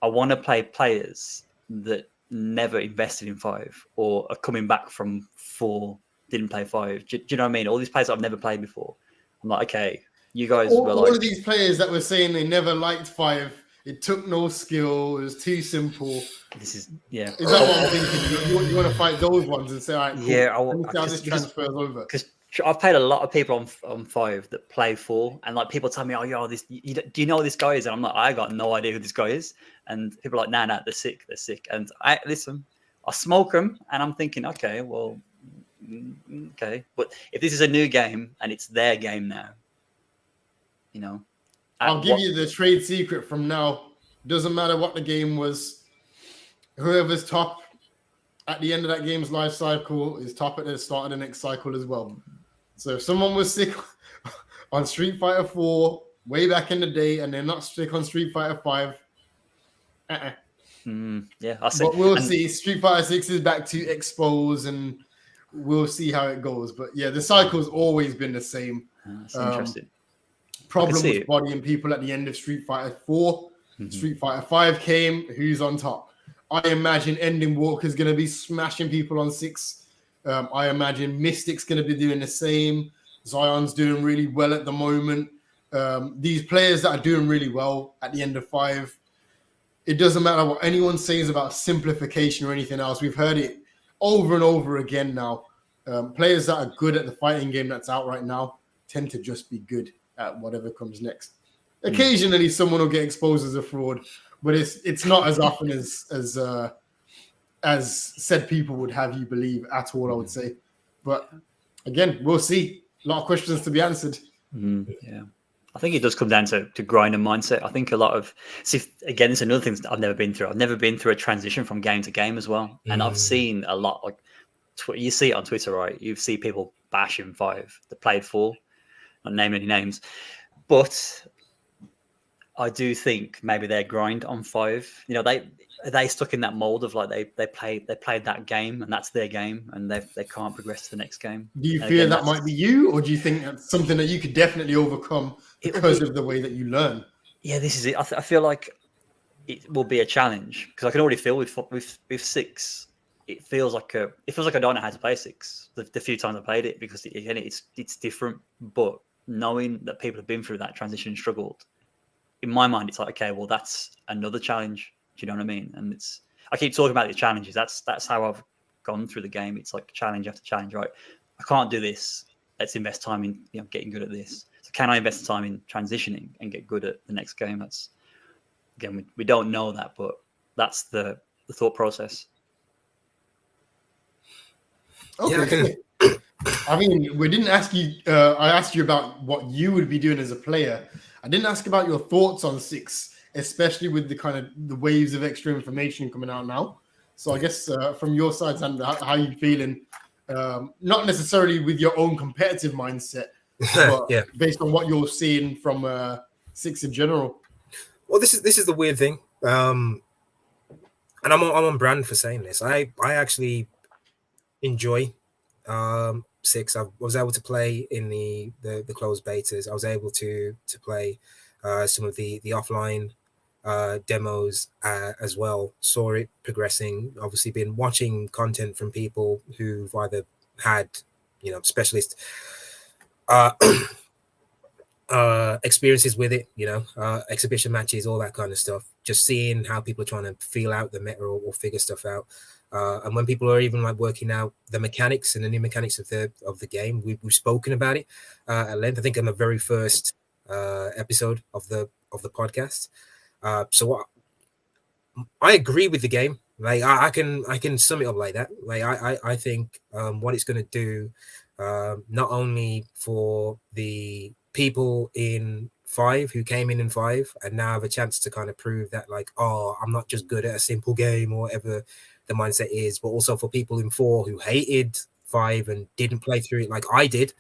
I want to play players that never invested in 5 or are coming back from 4 didn't play 5. Do you know what I mean? All these players I've never played before. I'm like, okay, you guys all, were all like, of these players that were saying they never liked 5, it took no skill, it was too simple. this is yeah. Is that what I'm thinking? You want to fight those ones and say, all right, cool. Yeah, Let me see how this transfers over. Because I've played a lot of people on 5 that play 4, and like people tell me, "Oh, yo, do you know who this guy is?" And I'm like, I got no idea who this guy is. And people are like, nah, they're sick. And I smoke them, and I'm thinking, okay, well, okay, but if this is a new game and it's their game now, you know, I'll give you the trade secret from now. Doesn't matter what the game was. Whoever's top at the end of that game's life cycle is top at the start of the next cycle as well. So if someone was sick on Street Fighter 4 way back in the day and they're not sick on Street Fighter 5, yeah, I see. But we'll see. Street Fighter 6 is back to expose and we'll see how it goes. But yeah, the cycle's always been the same. That's interesting. Problem was bodying people at the end of Street Fighter 4. Street Fighter 5 came. Who's on top? I imagine Ending Walker's going to be smashing people on 6. I imagine Mystic's going to be doing the same. Zion's doing really well at the moment. These players that are doing really well at the end of 5, it doesn't matter what anyone says about simplification or anything else. We've heard it over and over again now. Players that are good at the fighting game that's out right now tend to just be good at whatever comes next. Occasionally, someone will get exposed as a fraud, but it's not as often as said people would have you believe at all, I would say. But again, we'll see. A lot of questions to be answered. Yeah. I think it does come down to grind and mindset. I think a lot of, again, it's another thing that I've never been through. I've never been through a transition from game to game as well. And I've seen a lot, like you see it on Twitter, right? You see people bashing 5 that played 4, not name any names. But I do think maybe their grind on 5, you know, they stuck in that mold of like they played that game and that's their game and they can't progress to the next game. Do you fear that might be you, or do you think that's something that you could definitely overcome because of the way that you learn? Yeah, this is it. I feel like it will be a challenge because I can already feel with 6. It feels like I don't know how to play 6 the few times I played it because again it's different. But knowing that people have been through that transition and struggled, in my mind, it's like, okay, well, that's another challenge. Do you know what I mean? And I keep talking about these challenges. That's how I've gone through the game. It's like challenge after challenge, right? I can't do this. Let's invest time in getting good at this. So can I invest time in transitioning and get good at the next game? That's, again, we don't know that, but that's the thought process. Okay. Yeah. I mean, we didn't ask you. I asked you about what you would be doing as a player. I didn't ask about your thoughts on 6, especially with the kind of the waves of extra information coming out now. So I guess from your side, Xander, how are you feeling? Not necessarily with your own competitive mindset, but based on what you're seeing from 6 in general. Well, this is the weird thing, and I'm on brand for saying this. I actually enjoy 6. I was able to play in the closed betas. I was able to play some of the offline demos as well. Saw it progressing. Obviously, been watching content from people who've either had specialist experiences with it, exhibition matches, all that kind of stuff. Just seeing how people are trying to feel out the meta or figure stuff out. And when people are even like working out the mechanics and the new mechanics of the game, we've spoken about it at length. I think on the very first episode of the podcast. So I agree with the game. Like I can sum it up like that. Like I think what it's going to do, not only for the people in 5 who came in 5 and now have a chance to kind of prove that like, oh, I'm not just good at a simple game or whatever the mindset is, but also for people in 4 who hated 5 and didn't play through it like I did,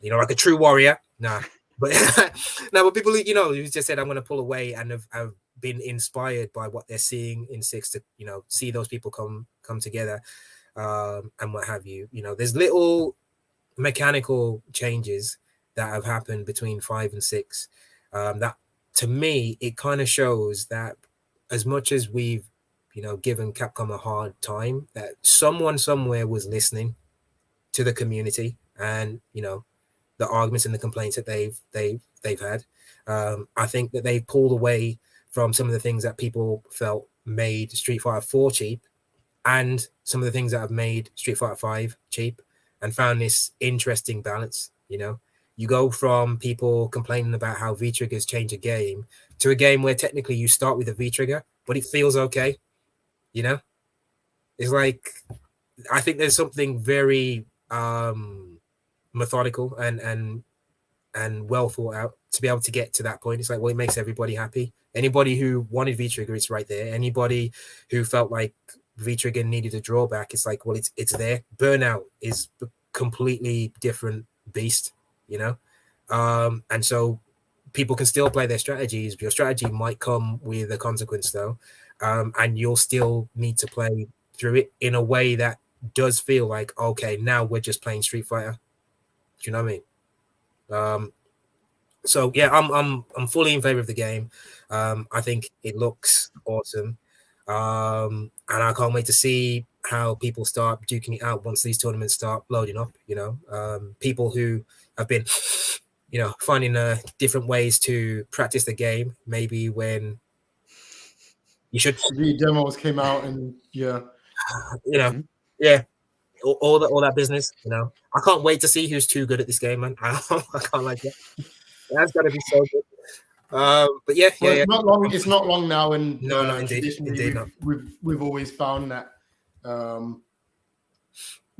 like a true warrior. But people who just said I'm going to pull away and have been inspired by what they're seeing in 6 to see those people come together and what have you. There's little mechanical changes that have happened between 5 and 6 that to me it kind of shows that as much as we've given Capcom a hard time, that someone somewhere was listening to the community and, you know, the arguments and the complaints that they've had. I think that they've pulled away from some of the things that people felt made Street Fighter 4 cheap, and some of the things that have made Street Fighter 5 cheap, and found this interesting balance. You know, you go from people complaining about how V triggers change a game to a game where technically you start with a V trigger, but it feels okay. You know, it's like, I think there's something very methodical and well thought out to be able to get to that point. It's like, well, it makes everybody happy. Anybody who wanted V trigger, it's right there. Anybody who felt like V trigger needed a drawback, it's like, well, it's there. Burnout is a completely different beast, you know. And so people can still play their strategies. Your strategy might come with a consequence though, and you'll still need to play through it in a way that does feel like, okay, now we're just playing Street Fighter. Do you know what I mean? So yeah, I'm fully in favor of the game. I think it looks awesome, and I can't wait to see how people start duking it out once these tournaments start loading up. You know, people who have been, you know, finding different ways to practice the game. Maybe when you should, the demos came out, and yeah, you know, yeah, all that business. You know, I can't wait to see who's too good at this game, man. I can't like that. That's gotta be so good. But yeah, well, yeah, it's not long. It's not long now, and No, indeed, traditionally we've always found that the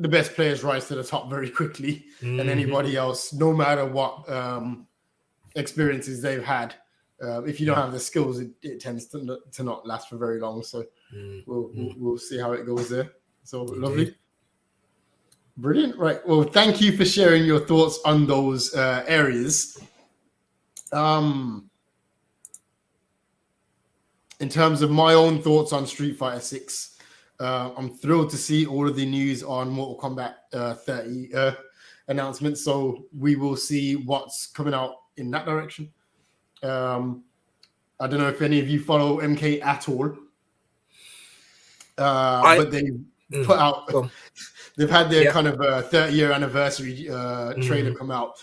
best players rise to the top very quickly, and anybody else, no matter what experiences they've had, if you don't have the skills, it tends to not last for very long. So we'll see how it goes there. So lovely. Brilliant. Right. Well, thank you for sharing your thoughts on those areas. In terms of my own thoughts on Street Fighter 6, I'm thrilled to see all of the news on Mortal Kombat 30 announcements. So we will see what's coming out in that direction. I don't know if any of you follow MK at all, but they put out, they've had their kind of 30-year anniversary trailer come out.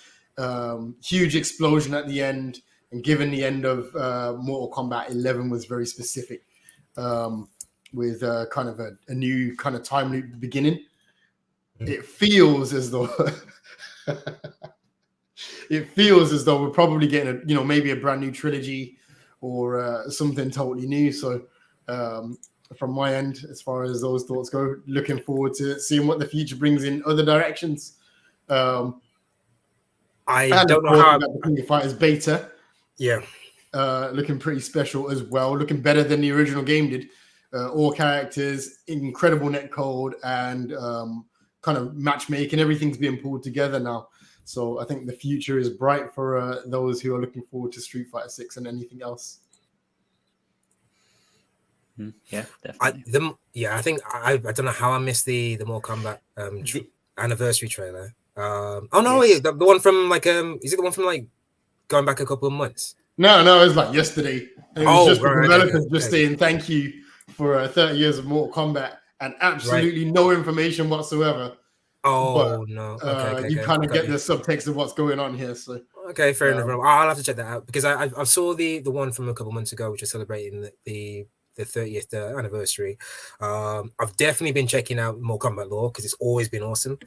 Huge explosion at the end, and given the end of Mortal Kombat 11 was very specific, with kind of a new kind of time loop beginning. It feels as though we're probably getting maybe a brand new trilogy or something totally new. So from my end, as far as those thoughts go, looking forward to seeing what the future brings in other directions. I don't know how the King of Fighters beta. Yeah. Looking pretty special as well. Looking better than the original game did. All characters, incredible netcode, and kind of matchmaking. Everything's being pulled together now. So I think the future is bright for those who are looking forward to Street Fighter 6 and anything else. Yeah, definitely. I think I don't know how I missed the Mortal Kombat anniversary trailer. Wait, the one from like is it the one from like going back a couple of months? No, it was like yesterday. And it was just the developers saying thank you for 30 years of Mortal Kombat and absolutely no information whatsoever. You kind of get the subtext of what's going on here. So okay, fair enough. I'll have to check that out because I saw the one from a couple of months ago, which is celebrating the 30th anniversary. I've definitely been checking out Mortal Kombat lore because it's always been awesome.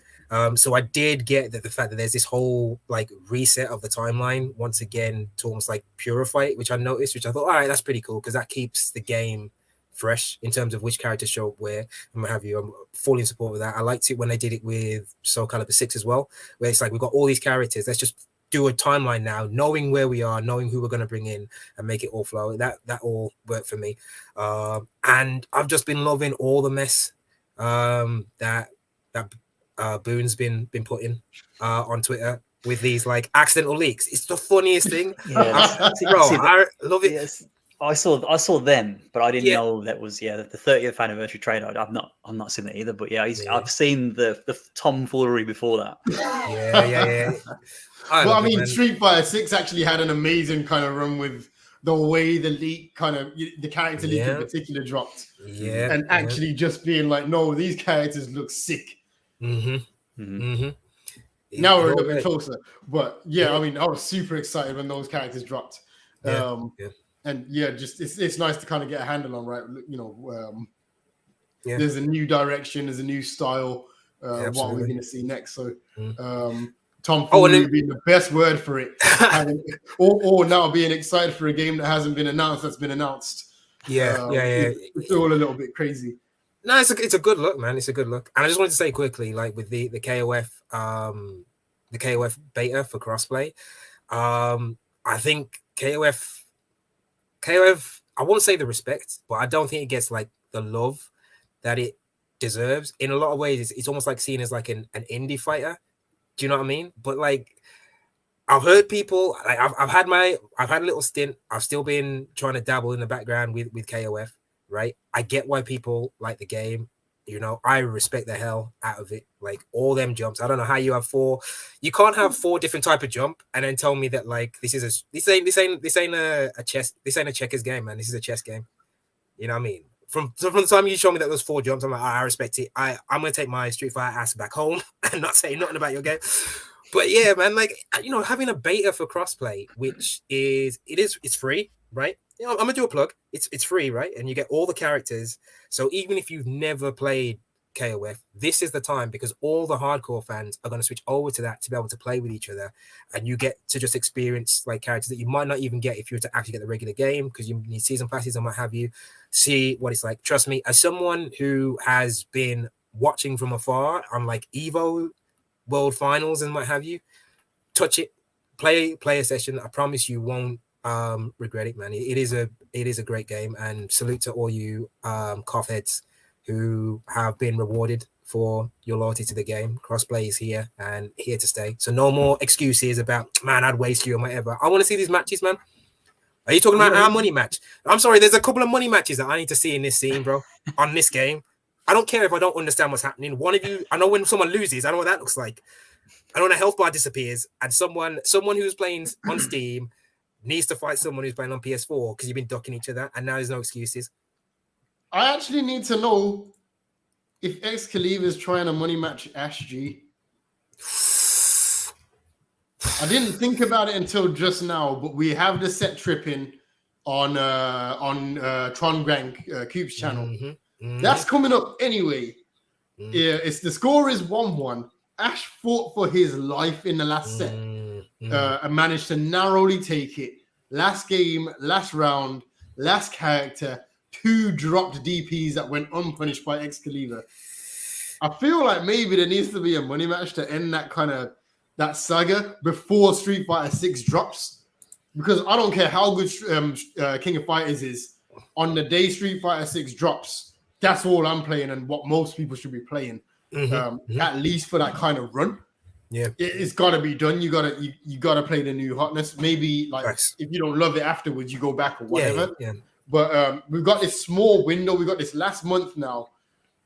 So I did get that the fact that there's this whole like reset of the timeline once again to almost like purify it, which I noticed, which I thought, all right, that's pretty cool because that keeps the game fresh in terms of which characters show up where and what have you. I'm fully in support of that. I liked it when they did it with Soul Calibur 6 as well, where it's like we've got all these characters. Let's just do a timeline now, knowing where we are, knowing who we're going to bring in and make it all flow. That all worked for me. And I've just been loving all the mess that Boone's been putting on Twitter with these like accidental leaks. It's the funniest thing. I love it. Yes. I saw them, but I didn't know that was the 30th anniversary trailer. I've not seen that either, but I've seen the tomfoolery before that. Yeah. Well, I mean, Street Fighter 6 actually had an amazing kind of run with the way the leak kind of the character leak in particular dropped. And actually just being like, no, these characters look sick. Mm-hmm. Now we're a little bit closer, but I mean, I was super excited when those characters dropped. And just it's nice to kind of get a handle on, right? There's a new direction, there's a new style. What are we going to see next? So, tomfoolery being the best word for it, or now being excited for a game that hasn't been announced, that's been announced. It's all a little bit crazy. No, it's a good look, man. It's a good look. And I just wanted to say quickly, like with the KOF beta for crossplay, I think KOF, I won't say the respect, but I don't think it gets like the love that it deserves. In a lot of ways, it's almost like seen as like an indie fighter. Do you know what I mean? But like, I've heard people like I've had a little stint. I've still been trying to dabble in the background with KOF. Right, I get why people like the game. You know, I respect the hell out of it. Like all them jumps. I don't know how you have 4. You can't have 4 different type of jump and then tell me that like this ain't a checkers game, man. This is a chess game. You know what I mean? From the time you show me that those 4 jumps, I'm like, I respect it. I'm gonna take my Street Fighter ass back home and not say nothing about your game. But yeah, man, like having a beta for crossplay, which it's free, right? I'm gonna do a plug. It's free, right? And you get all the characters. So even if you've never played KOF, this is the time because all the hardcore fans are going to switch over to that to be able to play with each other, and you get to just experience like characters that you might not even get if you were to actually get the regular game because you need season passes and what have you. See what it's like. Trust me, as someone who has been watching from afar on like Evo World Finals and what have you, touch it, play a session. I promise you won't regret it, man. It is a great game, and salute to all you cough heads who have been rewarded for your loyalty to the game. Crossplay is here and here to stay. So no more excuses about, man, I'd waste you and whatever. I want to see these matches, man. Are you talking about our money match? I'm sorry, there's a couple of money matches that I need to see in this scene, bro, on this game. I don't care if I don't understand what's happening. One of you, I know when someone loses, I know what that looks like. I know when a health bar disappears and someone who's playing on Steam needs to fight someone who's playing on PS4 because you've been ducking each other and now there's no excuses. I actually need to know if Excalibur is trying to money match Ash G. I didn't think about it until just now, but we have the set tripping on Tron Grand Coop's channel. Mm-hmm. Mm-hmm. That's coming up anyway. Mm-hmm. Yeah, the score is 1-1. Ash fought for his life in the last set and managed to narrowly take it. Last game, last round, last character, 2 dropped DPs that went unpunished by Excalibur. I feel like maybe there needs to be a money match to end that saga before Street Fighter 6 drops, because I don't care how good King of Fighters is. On the day Street Fighter 6 drops, that's all I'm playing and what most people should be playing. At least for that kind of run. Yeah, it's got to be done. You gotta play the new hotness. Maybe like if you don't love it afterwards, you go back or whatever. Yeah. But we've got this small window. We got this last month now,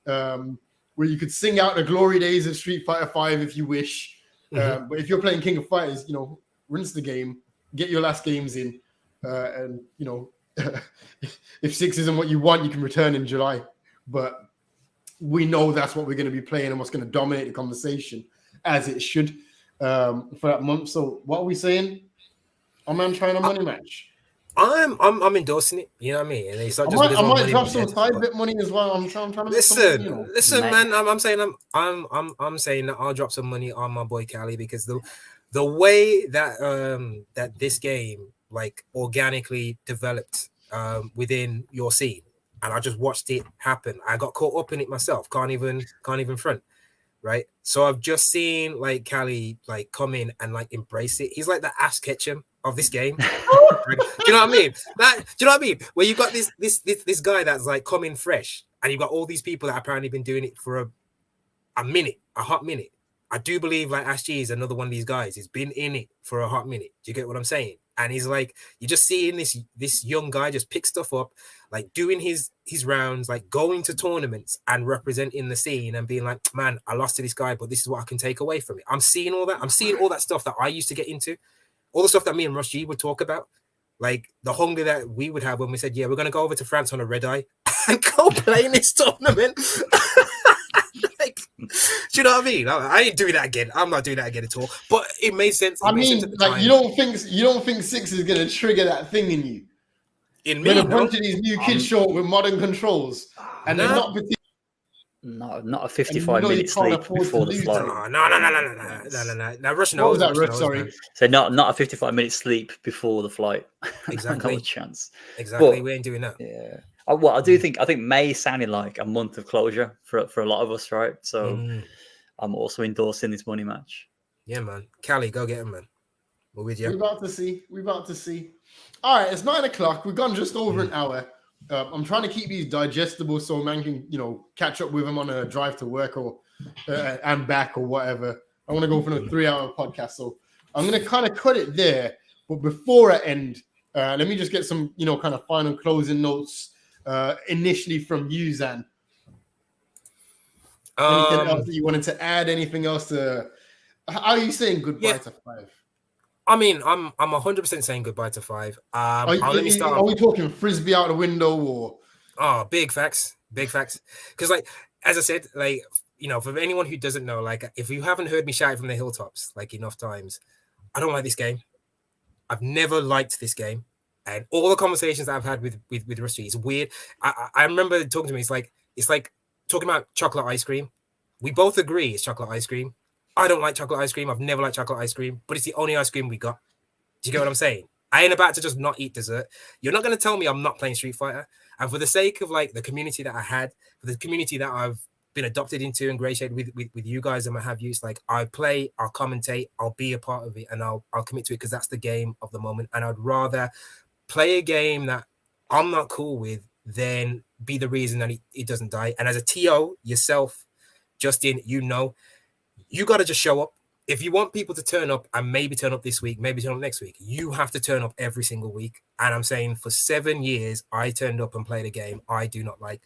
where you could sing out the glory days of Street Fighter 5 if you wish. But if you're playing King of Fighters, rinse the game, get your last games in, and if 6 isn't what you want, you can return in July. But we know that's what we're going to be playing and what's going to dominate the conversation, as it should, for that month. So what are we saying? I'm trying a money match. I'm endorsing it. You know what I mean? And it's not just I might drop some side bit money as well. I'm trying to listen, man. I'm saying that I'll drop some money on my boy Cali, because the way that that this game like organically developed within your scene, and I just watched it happen. I got caught up in it myself. Can't even front. Right. So I've just seen like Cali like come in and like embrace it. He's like the Ash Ketchum of this game. Do you know what I mean? Do you know what I mean? Where you got this guy that's like coming fresh, and you've got all these people that apparently been doing it for a hot minute. I do believe like Ash G is another one of these guys. He's been in it for a hot minute. Do you get what I'm saying? And he's like, you're just seeing this young guy just pick stuff up, like doing his rounds, like going to tournaments and representing the scene and being like, man, I lost to this guy, but this is what I can take away from it. I'm seeing all that. I'm seeing all that stuff that I used to get into, all the stuff that me and Rush G would talk about, like the hunger that we would have when we said, yeah, we're going to go over to France on a red eye and go play in this tournament. Like, do you know what I mean? I ain't doing that again. I'm not doing that again at all. But it made sense. I mean, like, you don't think 6 is gonna trigger that thing in you? In When me, a bunch of these new kids show up with modern controls, and they're not particularly. Not a 55-minute sleep before the flight. No. Now Rush knows. What was that, Rush Rush? knows, Sorry. man. So not a 55-minute sleep before the flight. Exactly. No chance. Exactly. But, we ain't doing that. Yeah. Well, I think May sounded like a month of closure for a lot of us, right? So I'm also endorsing this money match. Yeah, man. Callie, go get him, man. We're with you. We're about to see. All right, it's 9 o'clock. We've gone just over an hour. I'm trying to keep these digestible so man can, catch up with them on a drive to work or and back or whatever. I want to go for a 3-hour podcast, so I'm going to kind of cut it there. But before I end, let me just get some, kind of final closing notes initially from you, Zan. Anything else that you wanted to add? Anything else to? How are you saying goodbye to 5? I mean, I'm 100% saying goodbye to 5. Let me start. Are we talking frisbee out the window or? Oh, big facts. Because, like, as I said, like, for anyone who doesn't know, like, if you haven't heard me shout from the hilltops like enough times, I don't like this game. I've never liked this game, and all the conversations that I've had with Rusty is weird. I remember talking to me. It's like talking about chocolate ice cream. We both agree it's chocolate ice cream. I don't like chocolate ice cream. I've never liked chocolate ice cream, but it's the only ice cream we got. Do you get what I'm saying? I ain't about to just not eat dessert. You're not going to tell me I'm not playing Street Fighter. And for the sake of, like, the community that I had, for the community that I've been adopted into and ingratiated with you guys and what have you, it's like I play, I'll commentate, I'll be a part of it, and I'll commit to it because that's the game of the moment. And I'd rather play a game that I'm not cool with than be the reason that it doesn't die. And as a TO yourself, Justin, you got to just show up. If you want people to turn up and maybe turn up this week, maybe turn up next week, you have to turn up every single week. And I'm saying for 7 years, I turned up and played a game I do not like.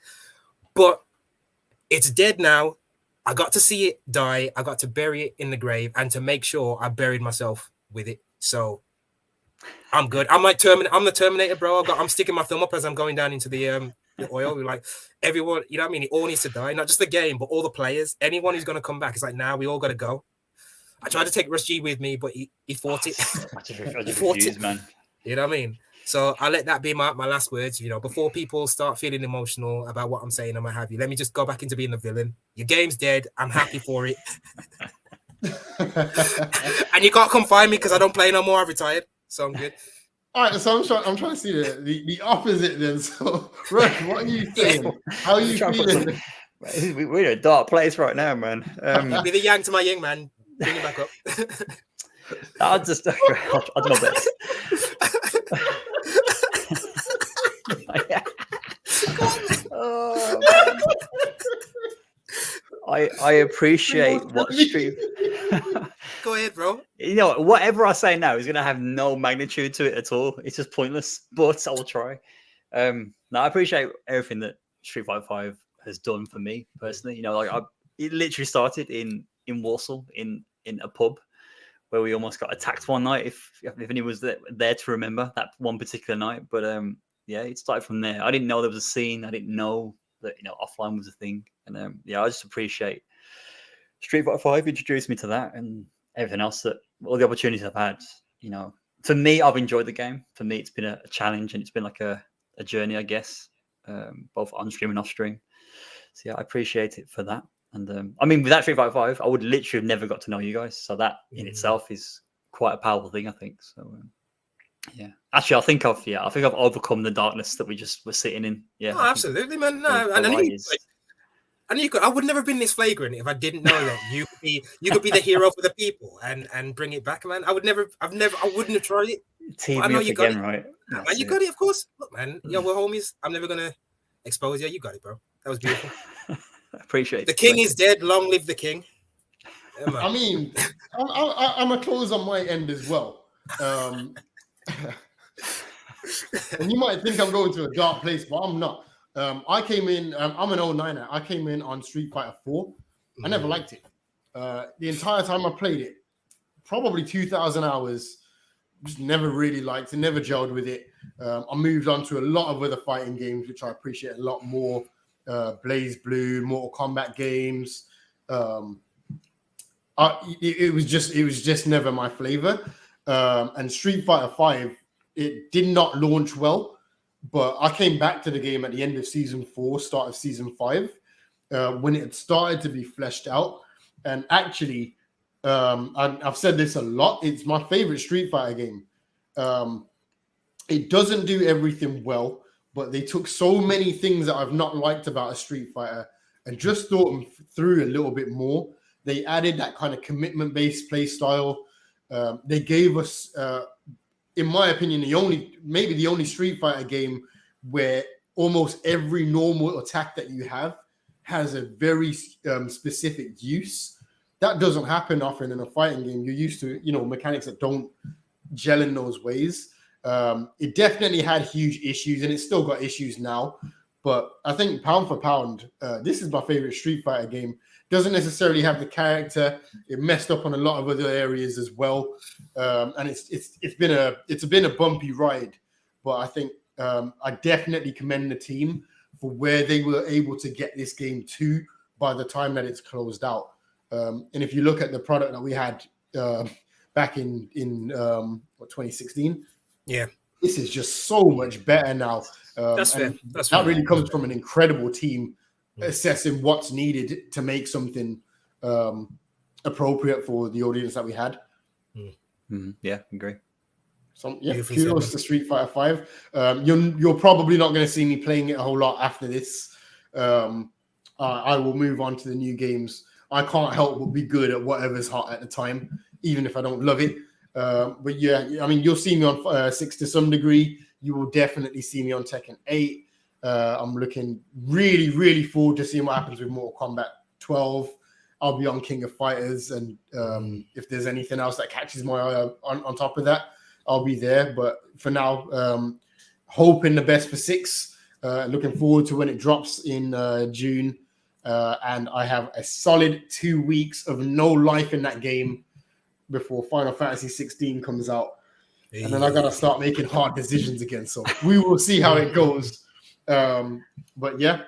But it's dead now. I got to see it die. I got to bury it in the grave and to make sure I buried myself with it. So I'm good. I'm like I'm the Terminator, bro. I'm sticking my thumb up as I'm going down into the oil. We're like, everyone, you know what I mean? It all needs to die. Not just the game, but all the players. Anyone who's going to come back. It's like, now we all got to go. I tried to take Rush G with me, but he fought it. I just refused, man. You know what I mean? So I'll let that be my last words. Before people start feeling emotional about what I'm saying and what have you, let me just go back into being the villain. Your game's dead. I'm happy for it. And you can't come find me because I don't play no more. I've retired. So I'm good. All right, so I'm trying to see the opposite then. So, Rush, what are you saying? How are you feeling? We're in a dark place right now, man. Be the yang to my yin, man. Bring it back up. I'll do my best. Oh, I appreciate what Street. Go ahead, bro. Whatever I say now is going to have no magnitude to it at all. It's just pointless, but I will try. I appreciate everything that Street Fighter 5 has done for me personally. It literally started in Warsaw in a pub where we almost got attacked one night. If anyone was there to remember that one particular night, but it started from there. I didn't know there was a scene. I didn't know that offline was a thing, and I just appreciate Street Fighter 5 introduced me to that and everything else that all the opportunities I've had. For me, I've enjoyed the game. For me, it's been a challenge and it's been like a journey, I guess, both on stream and off stream. So I appreciate it for that. And without Street Fighter 5, I would literally have never got to know you guys. So that in itself is quite a powerful thing, I think. So actually, I think I've overcome the darkness that we just were sitting in. Yeah, absolutely, man. No, I would never have been this flagrant if I didn't know that you could be the hero for the people and bring it back, man. I wouldn't have tried it. I know you got it, right? Man, you got it, of course. Look, man, we're homies. I'm never gonna expose you. You got it, bro. That was beautiful. Appreciate it. The king is dead. Long live the king. Yeah, I mean, I'm a close on my end as well. And you might think I'm going to a dark place, but I'm not. I came in. I'm an 09er. I came in on Street Fighter 4. I never liked it. The entire time I played it, probably 2,000 hours. Just never really liked it. Never gelled with it. I moved on to a lot of other fighting games, which I appreciate a lot more. Blaze Blue, Mortal Kombat games. It was just never my flavor. And Street Fighter 5, it did not launch well, but I came back to the game at the end of season 4, start of season 5, when it had started to be fleshed out. And actually, I've said this a lot, it's my favorite Street Fighter game. It doesn't do everything well, but they took so many things that I've not liked about a Street Fighter and just thought them through a little bit more. They added that kind of commitment-based play style. They gave us, in my opinion, the only Street Fighter game where almost every normal attack that you have has a very specific use. That doesn't happen often in a fighting game. You're used to, mechanics that don't gel in those ways. It definitely had huge issues, and it's still got issues now. But I think pound for pound, this is my favorite Street Fighter game. Doesn't necessarily have the character. It messed up on a lot of other areas as well, and it's been a bumpy ride. But I think I definitely commend the team for where they were able to get this game to by the time that it's closed out. And if you look at the product that we had back in 2016, yeah, this is just so much better now. That's fair. That really comes from an incredible team assessing what's needed to make something appropriate for the audience that we had. Yeah, agree. So yeah, kudos to Street Fighter 5. You're probably not going to see me playing it a whole lot after this. I will move on to the new games. I can't help but be good at whatever's hot at the time, even if I don't love it. But yeah, I mean, you'll see me on 6 to some degree. You will definitely see me on Tekken 8. I'm looking really, really forward to seeing what happens with Mortal Kombat 12. I'll be on King of Fighters, and if there's anything else that catches my eye on top of that, I'll be there. But for now, hoping the best for 6. Looking forward to when it drops in June. And I have a solid 2 weeks of no life in that game before Final Fantasy 16 comes out. And then I got to start making hard decisions again. So we will see how it goes. But yeah,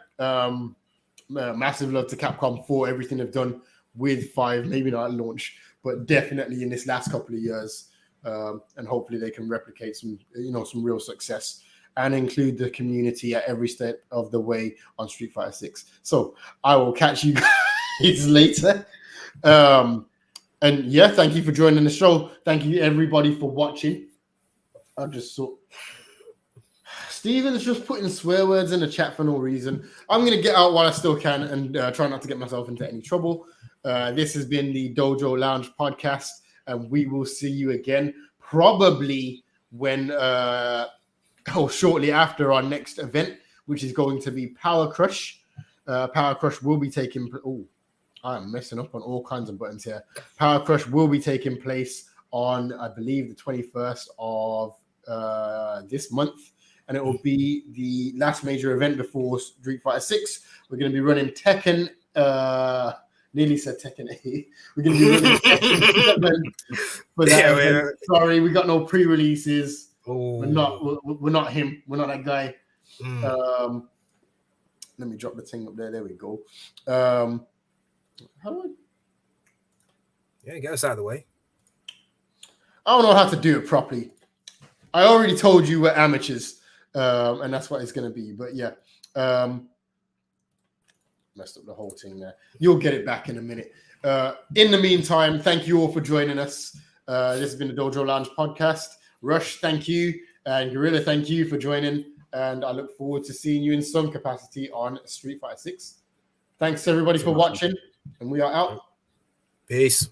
massive love to Capcom for everything they've done with 5, maybe not at launch, but definitely in this last couple of years. And hopefully they can replicate some real success and include the community at every step of the way on Street Fighter 6. So I will catch you guys later. And yeah, thank you for joining the show. Thank you everybody for watching. I just saw Steven's just putting swear words in the chat for no reason. I'm going to get out while I still can and try not to get myself into any trouble. This has been the Dojo Lounge podcast, and we will see you again probably when shortly after our next event, which is going to be Power Crush. Power Crush will be taking. I'm messing up on all kinds of buttons here. Power Crush will be taking place on, I believe, the 21st of this month, and it will be the last major event before Street Fighter 6. We're going to be running Tekken. Nearly said Tekken 8. We're going to be running Tekken for that event. Sorry, we got no pre-releases. We're not him. We're not that guy. Let me drop the thing up there. There we go. How do I? Yeah, get us out of the way. I don't know how to do it properly. I already told you we're amateurs, and that's what it's going to be. But yeah, messed up the whole thing there. You'll get it back in a minute. In the meantime, thank you all for joining us. This has been the Dojo Lounge podcast. Rush, thank you. And Guerrilla, thank you for joining. And I look forward to seeing you in some capacity on Street Fighter 6. Thanks, everybody, for watching. And we are out. Peace.